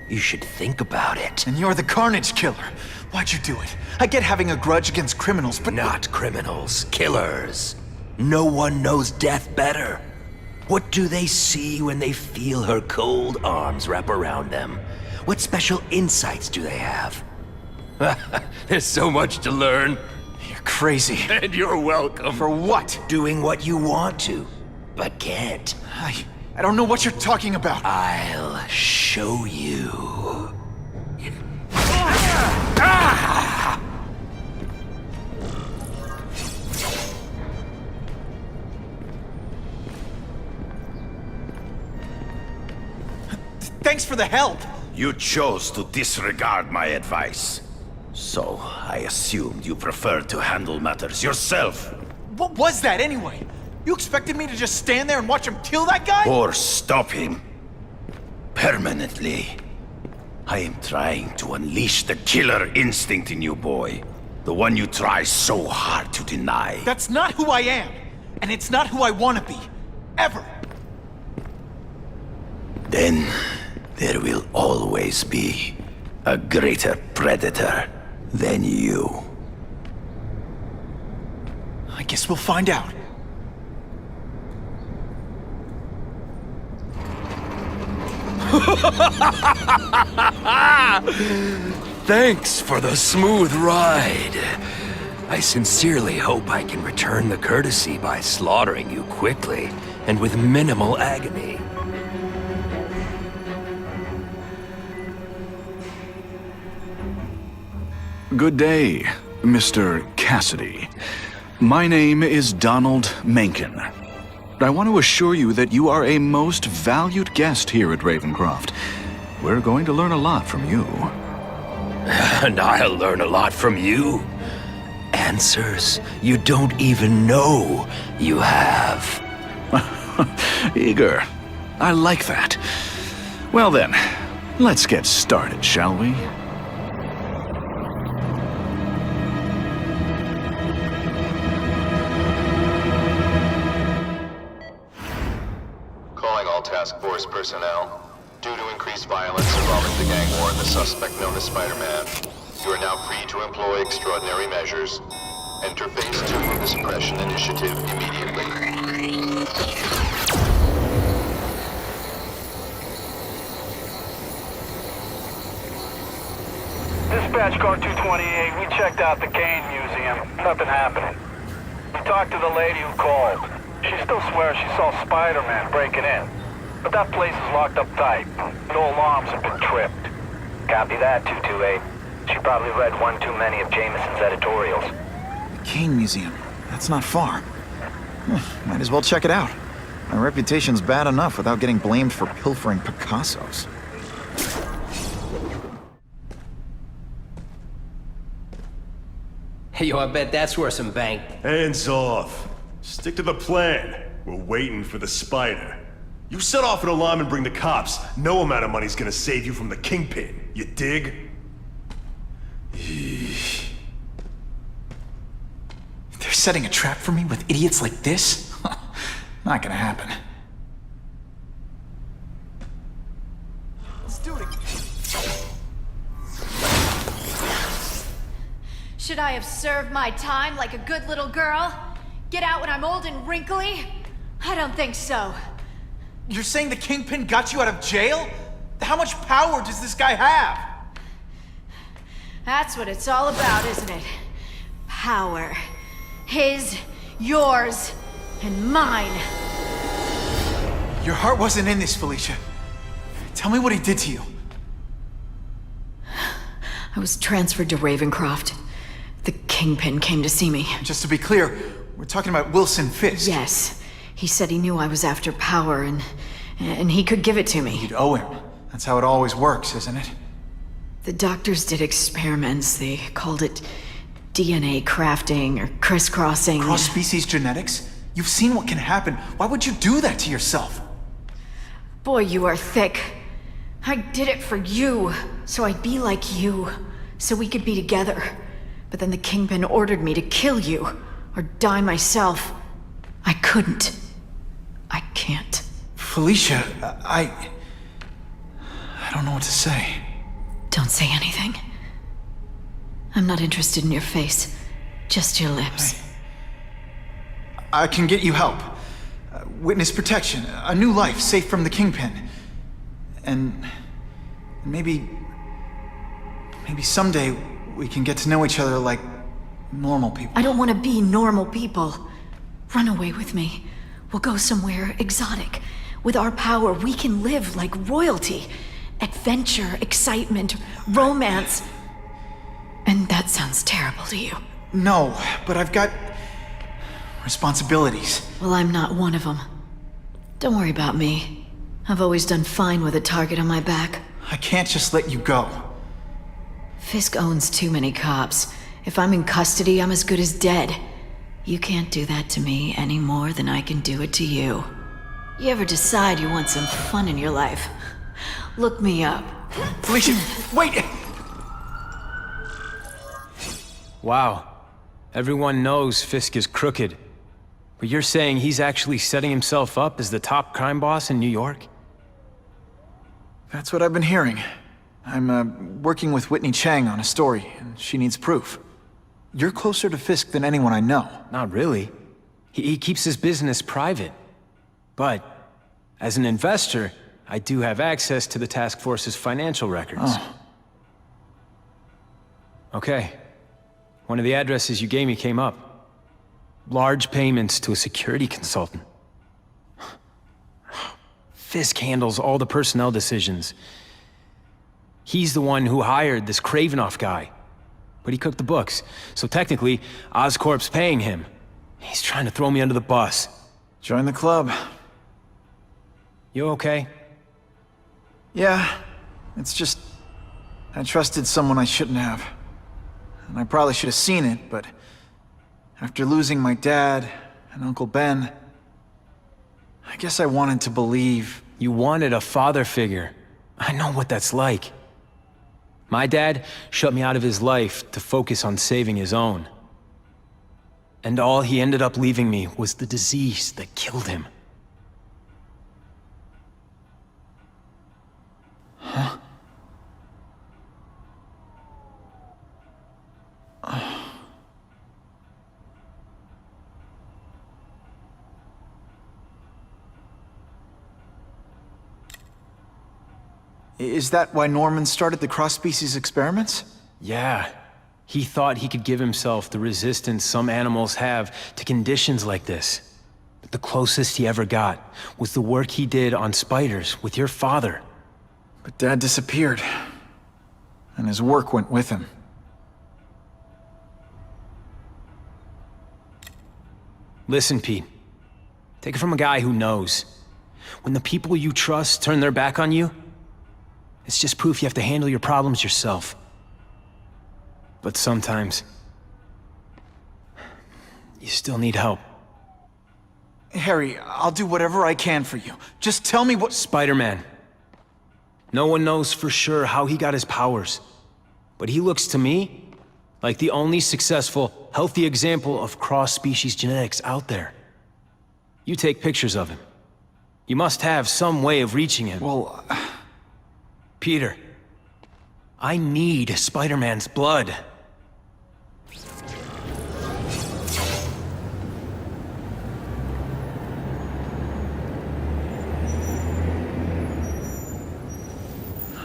You should think about it. And you're the Carnage Killer. Why'd you do it? I get having a grudge against criminals, but... Not criminals, killers. No one knows death better. What do they see when they feel her cold arms wrap around them? What special insights do they have? There's so much to learn. You're crazy. And you're welcome. For what? Doing what you want to, but can't. I don't know what you're talking about. I'll show you. Thanks for the help. You chose to disregard my advice. So, I assumed you preferred to handle matters yourself. What was that anyway? You expected me to just stand there and watch him kill that guy? Or stop him. Permanently. I am trying to unleash the killer instinct in you, boy. The one you try so hard to deny. That's not who I am. And it's not who I want to be. Ever. Then, there will always be a greater predator than you. I guess we'll find out. Thanks for the smooth ride. I sincerely hope I can return the courtesy by slaughtering you quickly and with minimal agony. Good day, Mr. Cassidy. My name is Donald Mencken. I want to assure you that you are a most valued guest here at Ravencroft. We're going to learn a lot from you. And I'll learn a lot from you. Answers you don't even know you have. Eager. I like that. Well then, let's get started, shall we? Task Force personnel. Due to increased violence involving the gang war and the suspect known as Spider-Man, you are now free to employ extraordinary measures. Enter Phase 2 of the Suppression Initiative immediately. Dispatch Car 228, we checked out the Kane Museum. Nothing happening. We talked to the lady who called. She still swears she saw Spider-Man breaking in. But that place is locked up tight. No alarms have been tripped. Copy that, 228. She probably read one too many of Jameson's editorials. The Kane Museum. That's not far. Might as well check it out. My reputation's bad enough without getting blamed for pilfering Picassos. Hey, yo, I bet that's worth some bang. Hands off. Stick to the plan. We're waiting for the spider. You set off an alarm and bring the cops. No amount of money's gonna save you from the Kingpin. You dig? They're setting a trap for me with idiots like this? Not gonna happen. Let's do it. Should I have served my time like a good little girl? Get out when I'm old and wrinkly? I don't think so. You're saying the Kingpin got you out of jail? How much power does this guy have? That's what it's all about, isn't it? Power. His, yours, and mine. Your heart wasn't in this, Felicia. Tell me what he did to you. I was transferred to Ravencroft. The Kingpin came to see me. Just to be clear, we're talking about Wilson Fisk. Yes. He said he knew I was after power and he could give it to me. You'd owe him. That's how it always works, isn't it? The doctors did experiments. They called it DNA crafting or crisscrossing. Cross-species genetics? You've seen what can happen. Why would you do that to yourself? Boy, you are thick. I did it for you, so I'd be like you, so we could be together. But then the Kingpin ordered me to kill you, or die myself. I couldn't. I can't. Felicia, I don't know what to say. Don't say anything. I'm not interested in your face. Just your lips. I can get you help. Witness protection. A new life, safe from the Kingpin. And maybe someday we can get to know each other like normal people. I don't want to be normal people. Run away with me. We'll go somewhere exotic. With our power, we can live like royalty. Adventure, excitement, romance. And that sounds terrible to you. No, but I've got responsibilities. Well, I'm not one of them. Don't worry about me. I've always done fine with a target on my back. I can't just let you go. Fisk owns too many cops. If I'm in custody, I'm as good as dead. You can't do that to me any more than I can do it to you. You ever decide you want some fun in your life? Look me up. Felicia, wait! Wow. Everyone knows Fisk is crooked. But you're saying he's actually setting himself up as the top crime boss in New York? That's what I've been hearing. I'm working with Whitney Chang on a story, and she needs proof. You're closer to Fisk than anyone I know. Not really. He keeps his business private. But, as an investor, I do have access to the task force's financial records. Oh. Okay. One of the addresses you gave me came up. Large payments to a security consultant. Fisk handles all the personnel decisions. He's the one who hired this Kravinoff guy. But he cooked the books, so technically, Oscorp's paying him. He's trying to throw me under the bus. Join the club. You okay? Yeah, it's just... I trusted someone I shouldn't have. And I probably should have seen it, but... after losing my dad and Uncle Ben... I guess I wanted to believe... You wanted a father figure. I know what that's like. My dad shut me out of his life to focus on saving his own. And all he ended up leaving me was the disease that killed him. Huh? Is that why Norman started the cross-species experiments? Yeah. He thought he could give himself the resistance some animals have to conditions like this. But the closest he ever got was the work he did on spiders with your father. But Dad disappeared. And his work went with him. Listen, Pete. Take it from a guy who knows. When the people you trust turn their back on you, it's just proof you have to handle your problems yourself. But sometimes, you still need help. Harry, I'll do whatever I can for you. Just tell me what— Spider-Man. No one knows for sure how he got his powers. But he looks to me like the only successful, healthy example of cross-species genetics out there. You take pictures of him. You must have some way of reaching him. Well— Peter, I need Spider-Man's blood.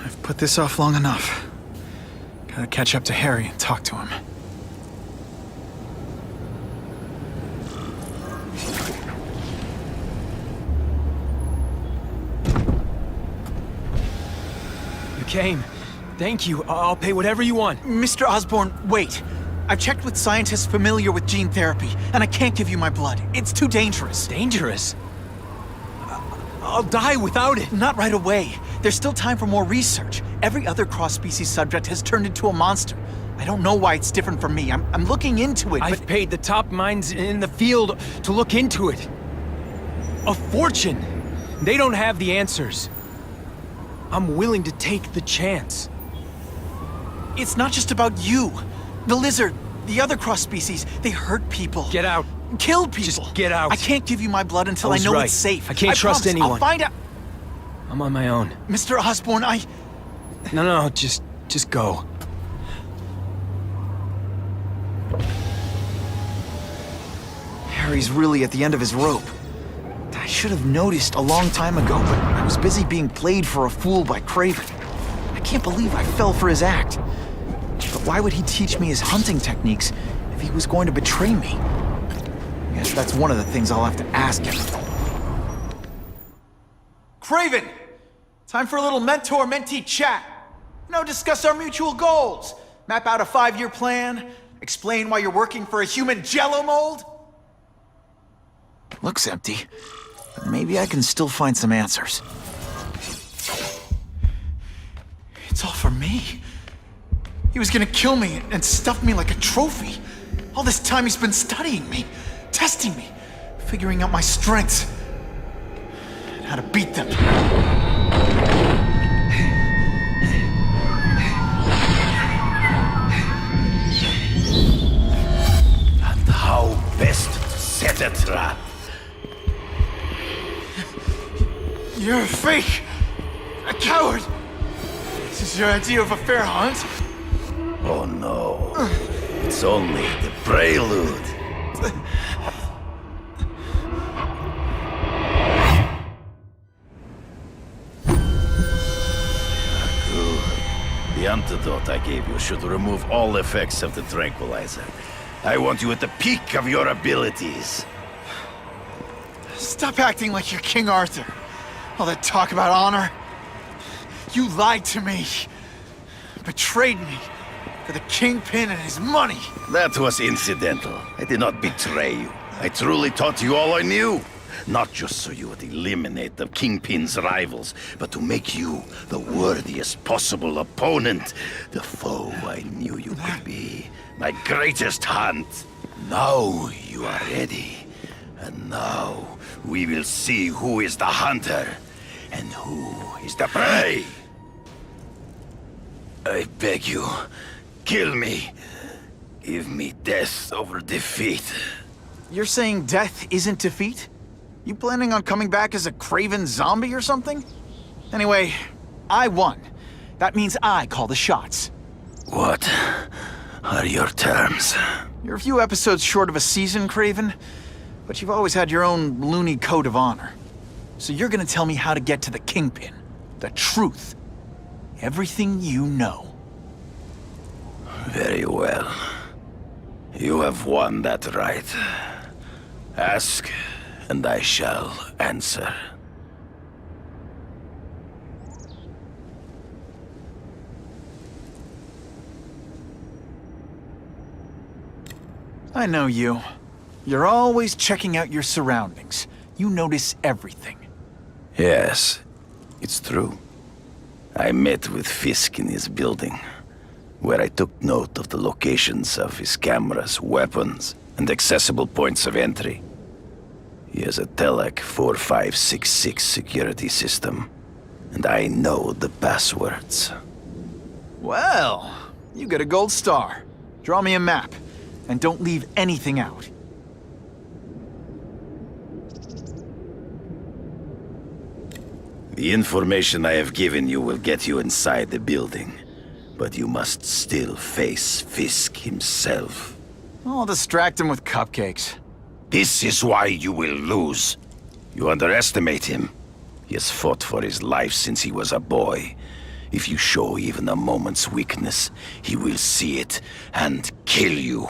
I've put this off long enough. Gotta catch up to Harry and talk to him. You came. Thank you. I'll pay whatever you want. Mr. Osborn, wait. I've checked with scientists familiar with gene therapy, and I can't give you my blood. It's too dangerous. Dangerous? I'll die without it. Not right away. There's still time for more research. Every other cross-species subject has turned into a monster. I don't know why it's different from me. I'm looking into it, I've paid the top minds in the field to look into it. A fortune. They don't have the answers. I'm willing to take the chance. It's not just about you. The lizard, the other cross-species, they hurt people. Get out. Kill people. Just get out. I can't give you my blood until I was know right. it's safe. I can't trust promise. anyone. I'll find out. I'm on my own. Mr. Osborn, No, just go. Harry's really at the end of his rope. I should have noticed a long time ago, but I was busy being played for a fool by Kraven. I can't believe I fell for his act. But why would he teach me his hunting techniques if he was going to betray me? I guess that's one of the things I'll have to ask him. Kraven! Time for a little mentor-mentee chat. Discuss our mutual goals. Map out a 5-year plan. Explain why you're working for a human Jell-O mold. Looks empty. But maybe I can still find some answers. It's all for me. He was gonna kill me and stuff me like a trophy. All this time he's been studying me, testing me, figuring out my strengths, and how to beat them. And how best to set a trap. You're a fake! A coward! This is your idea of a fair hunt? Oh no. It's only the prelude. Good. The antidote I gave you should remove all effects of the tranquilizer. I want you at the peak of your abilities. Stop acting like you're King Arthur. All that talk about honor. You lied to me. Betrayed me. For the Kingpin and his money. That was incidental. I did not betray you. I truly taught you all I knew. Not just so you would eliminate the Kingpin's rivals, but to make you the worthiest possible opponent. The foe I knew you could be. My greatest hunt. Now you are ready. And now we will see who is the hunter and who is the prey. I beg you, kill me. Give me death over defeat. You're saying death isn't defeat? You planning on coming back as a craven zombie or something? Anyway, I won. That means I call the shots. What are your terms? You're a few episodes short of a season, Kraven, but you've always had your own loony code of honor. So you're gonna tell me how to get to the Kingpin. The truth. Everything you know. Very well. You have won that right. Ask, and I shall answer. I know you. You're always checking out your surroundings. You notice everything. Yes, it's true. I met with Fisk in his building, where I took note of the locations of his cameras, weapons, and accessible points of entry. He has a Telec 4566 security system, and I know the passwords. Well, you get a gold star. Draw me a map, and don't leave anything out. The information I have given you will get you inside the building, but you must still face Fisk himself. I'll distract him with cupcakes. This is why you will lose. You underestimate him. He has fought for his life since he was a boy. If you show even a moment's weakness, he will see it and kill you.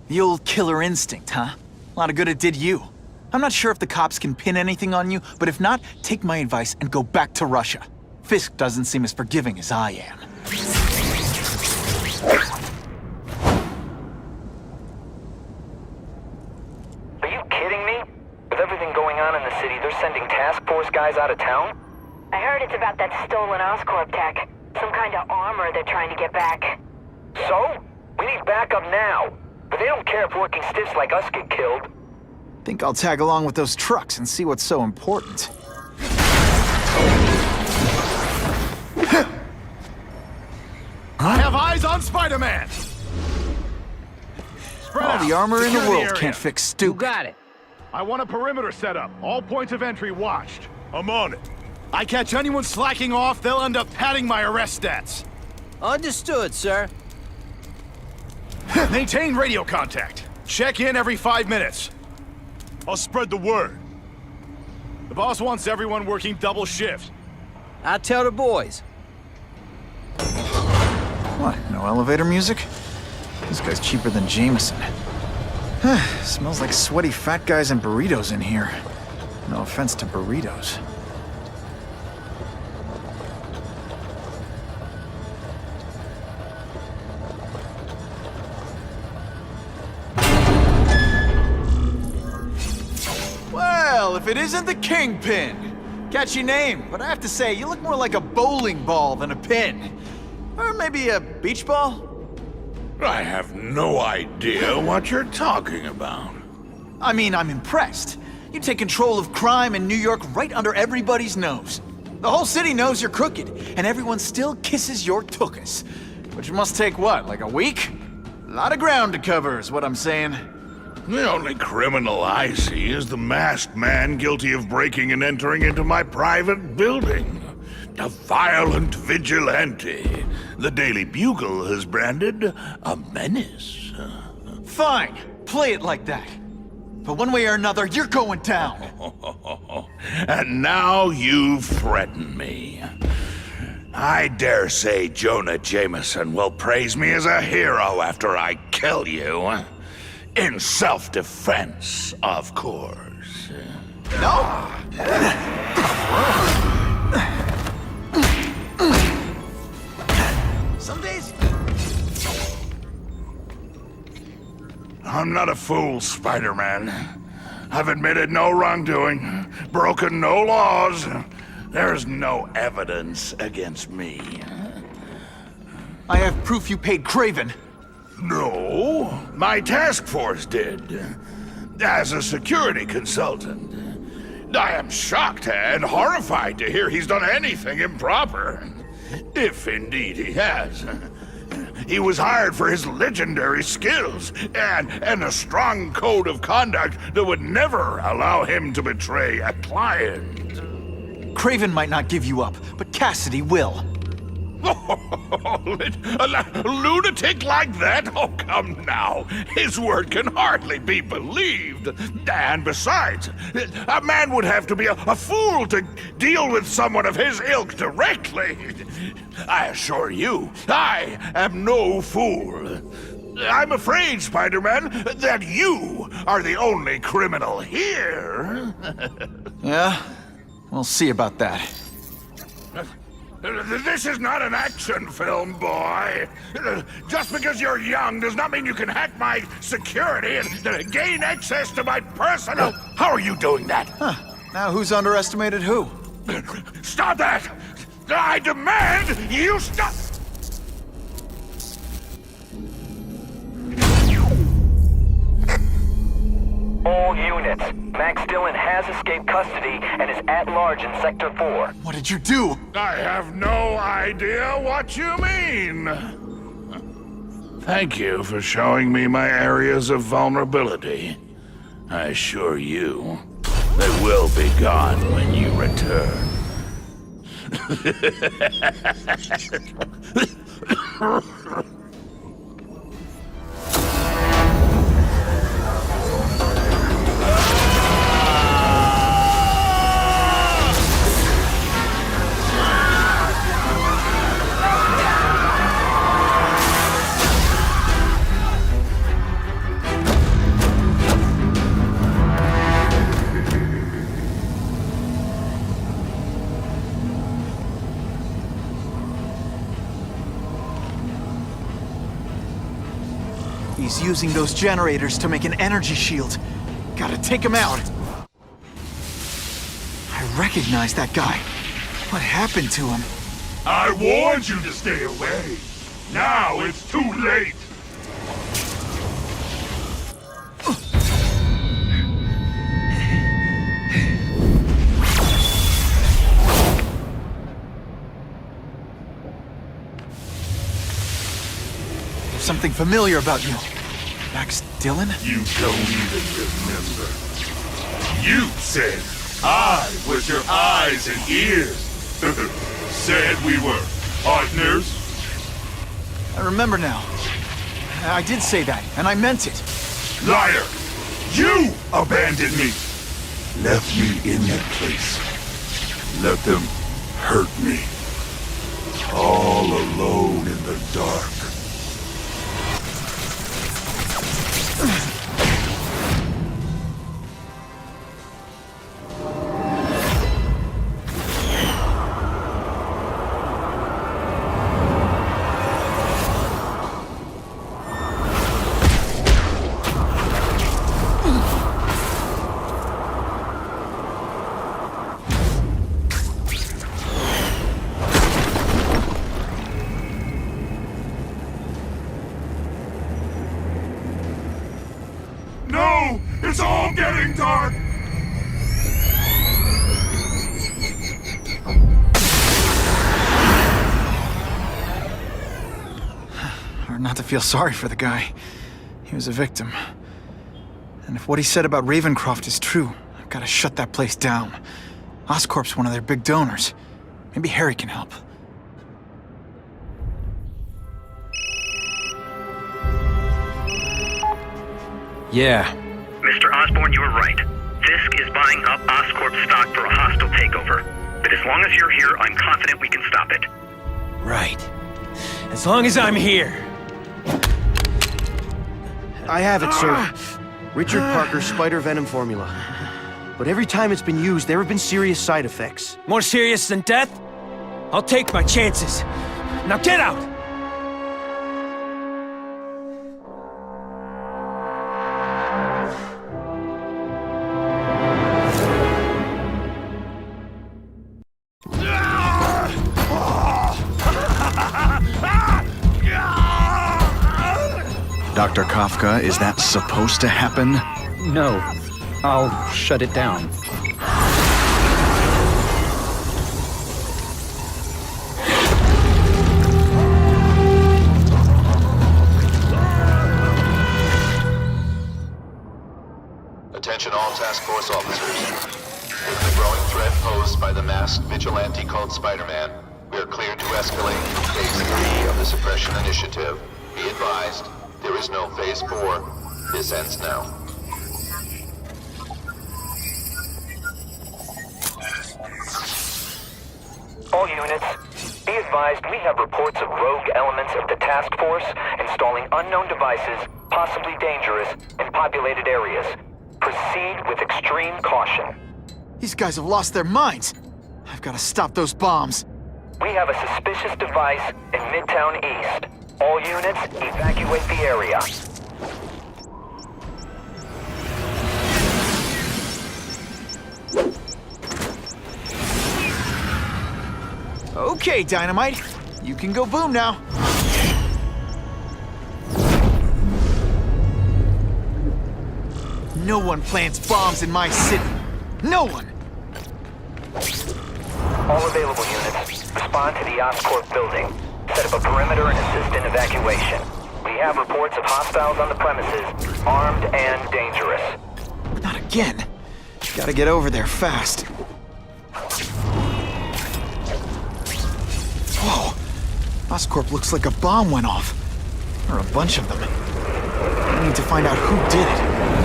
The old killer instinct, huh? A lot of good it did you. I'm not sure if the cops can pin anything on you, but if not, take my advice and go back to Russia. Fisk doesn't seem as forgiving as I am. Are you kidding me? With everything going on in the city, they're sending task force guys out of town? I heard it's about that stolen Oscorp tech. Some kind of armor they're trying to get back. So? We need backup now. But they don't care if working stiffs like us get killed. Think I'll tag along with those trucks and see what's so important. I have eyes on Spider-Man! All the armor in the world can't fix stupid. You got it. I want a perimeter set up. All points of entry watched. I'm on it. I catch anyone slacking off, they'll end up padding my arrest stats. Understood, sir. Maintain radio contact. Check in every 5 minutes. I'll spread the word. The boss wants everyone working double shift. I'll tell the boys. What, no elevator music? This guy's cheaper than Jameson. Smells like sweaty fat guys and burritos in here. No offense to burritos. Well, if it isn't the Kingpin! Catchy name, but I have to say, you look more like a bowling ball than a pin. Or maybe a beach ball? I have no idea what you're talking about. I mean, I'm impressed. You take control of crime in New York right under everybody's nose. The whole city knows you're crooked, and everyone still kisses your tuchus. Which must take what, like a week? A lot of ground to cover is what I'm saying. The only criminal I see is the masked man guilty of breaking and entering into my private building. A violent vigilante. The Daily Bugle has branded a menace. Fine, play it like that. But one way or another, you're going down. And now you threaten me. I dare say Jonah Jameson will praise me as a hero after I kill you. In self-defense, of course. No! Some days... I'm not a fool, Spider-Man. I've admitted no wrongdoing, broken no laws. There's no evidence against me. I have proof you paid Kraven. No, my task force did. As a security consultant. I am shocked and horrified to hear he's done anything improper. If indeed he has. He was hired for his legendary skills and a strong code of conduct that would never allow him to betray a client. Kraven might not give you up, but Cassidy will. A lunatic like that? Oh, come now. His word can hardly be believed. And besides, a man would have to be a fool to deal with someone of his ilk directly. I assure you, I am no fool. I'm afraid, Spider-Man, that you are the only criminal here. Yeah? We'll see about that. This is not an action film, boy. Just because you're young does not mean you can hack my security and gain access to my personal... How are you doing that? Huh. Now who's underestimated who? Stop that! I demand you stop... All units, Max Dillon has escaped custody and is at large in Sector 4. What did you do? I have no idea what you mean. Thank you for showing me my areas of vulnerability. I assure you, they will be gone when you return. He's using those generators to make an energy shield. Gotta take him out. I recognize that guy. What happened to him? I warned you to stay away. Now it's too late. There's something familiar about you. Max Dillon? You don't even remember. You said I was your eyes and ears. Said we were partners. I remember now. I did say that, and I meant it. Liar! You abandoned me! Left me in that place. Let them hurt me. All alone in the dark. No! It's all getting dark! Hard not to feel sorry for the guy. He was a victim. And if what he said about Ravencroft is true, I've got to shut that place down. Oscorp's one of their big donors. Maybe Harry can help. Yeah. Mr. Osborn, you were right. Fisk is buying up Oscorp stock for a hostile takeover. But as long as you're here, I'm confident we can stop it. Right. As long as I'm here. I have it, sir. Richard Parker's spider venom formula. But every time it's been used, there have been serious side effects. More serious than death? I'll take my chances. Now get out! Dr. Kafka, is that supposed to happen? No. I'll shut it down. Attention all task force officers. Given the growing threat posed by the masked vigilante called Spider-Man, we are cleared to escalate Phase 3 of the Suppression Initiative. Be advised, there is no Phase 4. This ends now. All units, Be advised, we have reports of rogue elements of the task force installing unknown devices, possibly dangerous, in populated areas. Proceed with extreme caution. These guys have lost their minds. I've got to stop those bombs. We have a suspicious device in Midtown East. All units, evacuate the area. Okay, Dynamite. You can go boom now. No one plants bombs in my city. No one! All available units, respond to the Oscorp building. Set up a perimeter and assist in evacuation. We have reports of hostiles on the premises, armed and dangerous. Not again. Gotta get over there fast. Whoa! Oscorp looks like a bomb went off. Or a bunch of them. I need to find out who did it.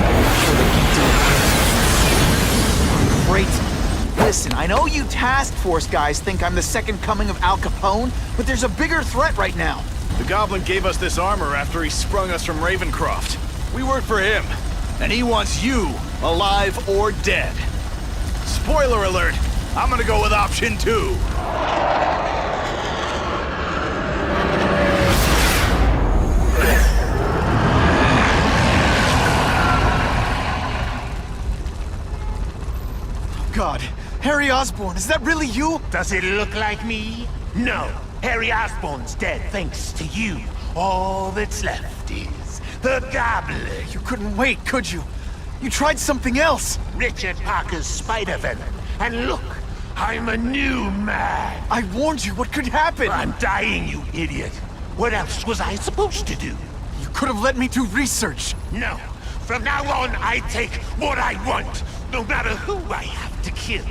I'm sure they can't do it. Great. Listen, I know you task force guys think I'm the second coming of Al Capone, but there's a bigger threat right now. The Goblin gave us this armor after he sprung us from Ravencroft. We work for him, and he wants you alive or dead. Spoiler alert, I'm gonna go with option 2. God, Harry Osborn, is that really you? Does it look like me? No. Harry Osborn's dead thanks to you. All that's left is the Goblin. You couldn't wait, could you? You tried something else. Richard Parker's spider venom. And look, I'm a new man. I warned you, what could happen? I'm dying, you idiot. What else was I supposed to do? You could have let me do research. No. From now on, I take what I want, no matter who I have to kill.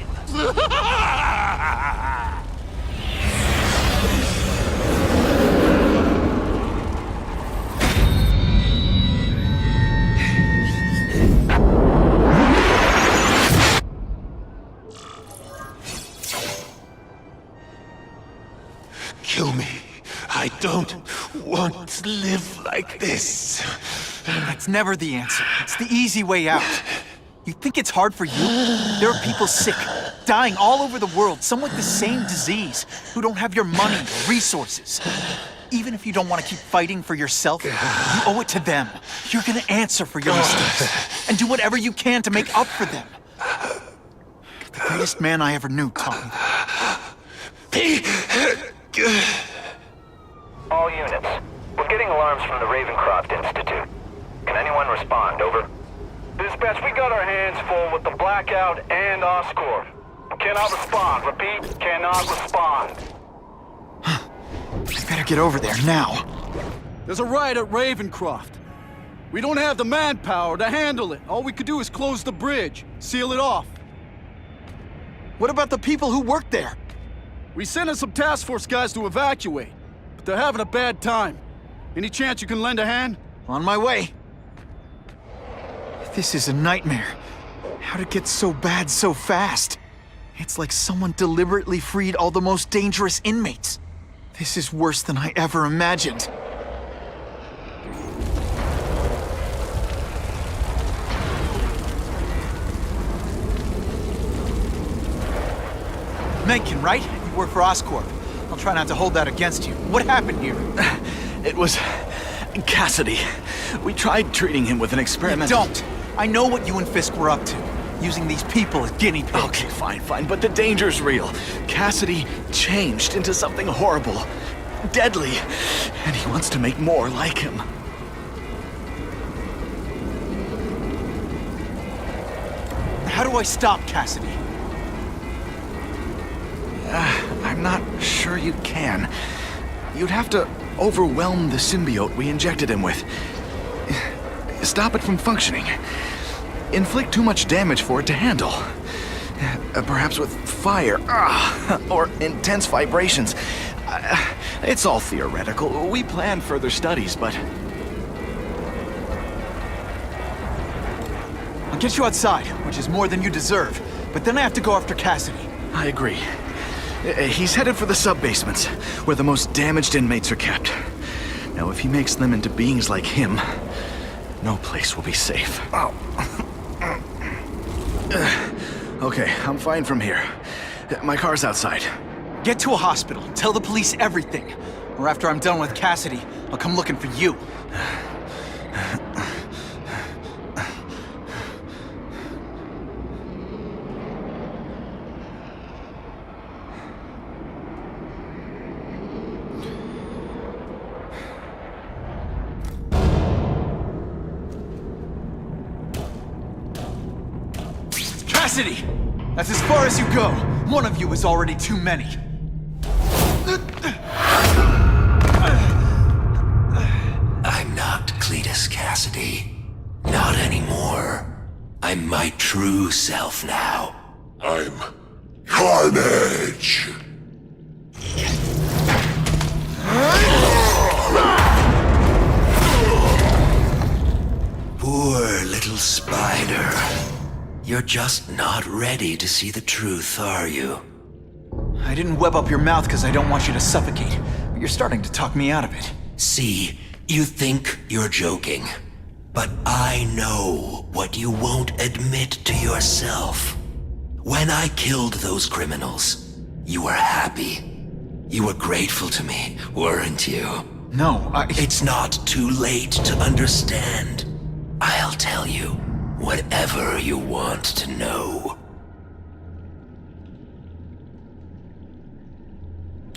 Kill me. I don't want to live like this. That's never the answer. It's the easy way out. You think it's hard for you? There are people sick, dying all over the world, some with the same disease, who don't have your money or resources. Even if you don't want to keep fighting for yourself, you owe it to them. You're gonna answer for your mistakes, and do whatever you can to make up for them. The greatest man I ever knew taught me that. All units, we're getting alarms from the Ravencroft Institute. Can anyone respond? Over. Dispatch, we got our hands full with the Blackout and Oscorp. Cannot respond. Repeat, cannot respond. I better get over there now. There's a riot at Ravencroft. We don't have the manpower to handle it. All we could do is close the bridge, seal it off. What about the people who work there? We sent in some task force guys to evacuate, but they're having a bad time. Any chance you can lend a hand? On my way. This is a nightmare. How'd it get so bad so fast? It's like someone deliberately freed all the most dangerous inmates. This is worse than I ever imagined. Mencken, right? You work for Oscorp. I'll try not to hold that against you. What happened here? It was Cassidy. We tried treating him with an experiment. Don't! I know what you and Fisk were up to. Using these people as guinea pigs. Okay, fine, but the danger's real. Cassidy changed into something horrible, deadly, and he wants to make more like him. How do I stop Cassidy? I'm not sure you can. You'd have to overwhelm the symbiote we injected him with. Stop it from functioning. Inflict too much damage for it to handle. Perhaps with fire, or intense vibrations. It's all theoretical. We plan further studies, but... I'll get you outside, which is more than you deserve. But then I have to go after Cassidy. I agree. He's headed for the sub-basements, where the most damaged inmates are kept. Now, if he makes them into beings like him, no place will be safe. Oh. Okay, I'm fine from here. My car's outside. Get to a hospital. Tell the police everything. Or after I'm done with Cassidy, I'll come looking for you. Cassidy! That's as far as you go. One of you is already too many. I'm not Cletus Cassidy. Not anymore. I'm my true self now. I'm Carnage. Poor little spider. You're just not ready to see the truth, are you? I didn't web up your mouth because I don't want you to suffocate, but you're starting to talk me out of it. See, you think you're joking. But I know what you won't admit to yourself. When I killed those criminals, you were happy. You were grateful to me, weren't you? No, It's not too late to understand. I'll tell you whatever you want to know.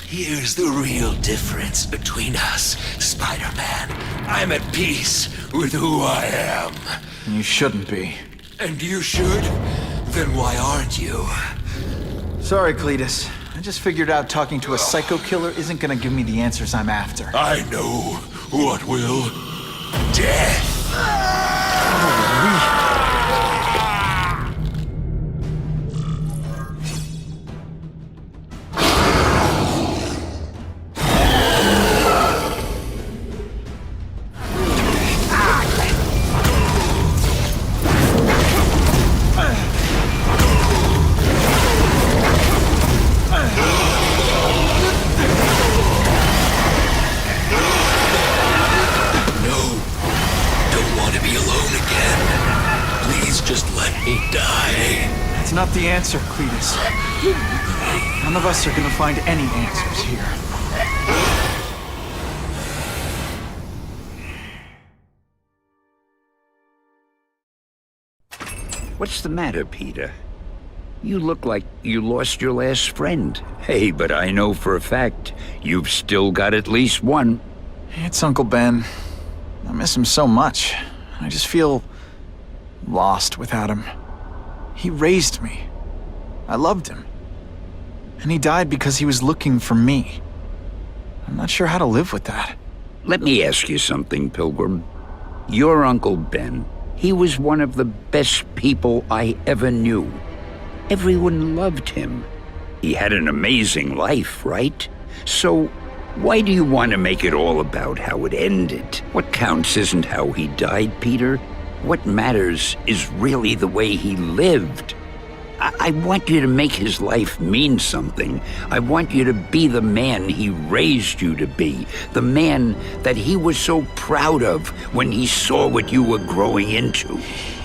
Here's the real difference between us, Spider-Man. I'm at peace with who I am. You shouldn't be. And you should? Then why aren't you? Sorry, Cletus. I just figured out talking to a psycho killer isn't gonna give me the answers I'm after. I know what will. Death! That's not the answer, Cletus. None of us are gonna find any answers here. What's the matter, Peter? You look like you lost your last friend. Hey, but I know for a fact you've still got at least one. It's Uncle Ben. I miss him so much. I just feel lost without him. He raised me. I loved him. And he died because he was looking for me. I'm not sure how to live with that. Let me ask you something, Pilgrim. Your Uncle Ben, he was one of the best people I ever knew. Everyone loved him. He had an amazing life, right? So, why do you want to make it all about how it ended? What counts isn't how he died, Peter. What matters is really the way he lived. I want you to make his life mean something. I want you to be the man he raised you to be. The man that he was so proud of when he saw what you were growing into.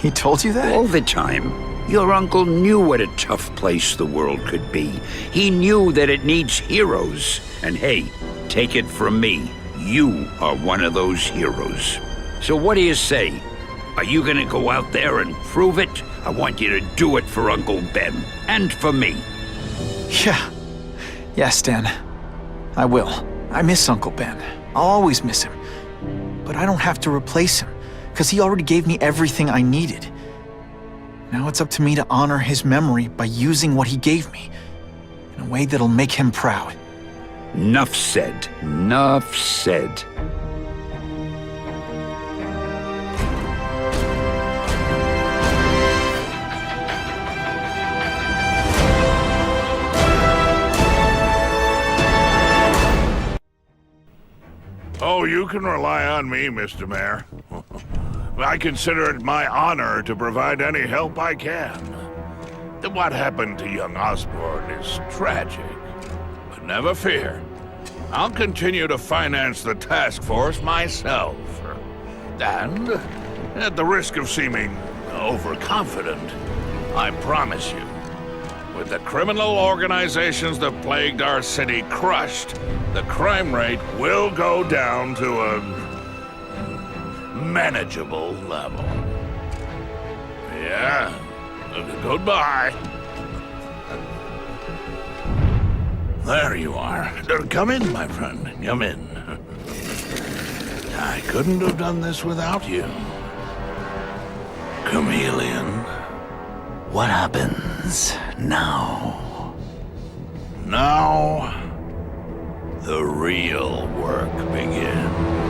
He told you that? All the time. Your uncle knew what a tough place the world could be. He knew that it needs heroes. And hey, take it from me, you are one of those heroes. So what do you say? Are you gonna go out there and prove it? I want you to do it for Uncle Ben, and for me. Yeah. Yes, Dan. I will. I miss Uncle Ben. I'll always miss him. But I don't have to replace him, because he already gave me everything I needed. Now it's up to me to honor his memory by using what he gave me, in a way that'll make him proud. Nuff said. Nuff said. Oh, you can rely on me, Mr. Mayor. I consider it my honor to provide any help I can. What happened to young Osborn is tragic, Never fear. I'll continue to finance the task force myself. And, at the risk of seeming overconfident, I promise you, with the criminal organizations that plagued our city crushed, the crime rate will go down to a manageable level. Yeah. Goodbye. There you are. Come in, my friend. Come in. I couldn't have done this without you. Chameleon. What happens now? Now, the real work begins.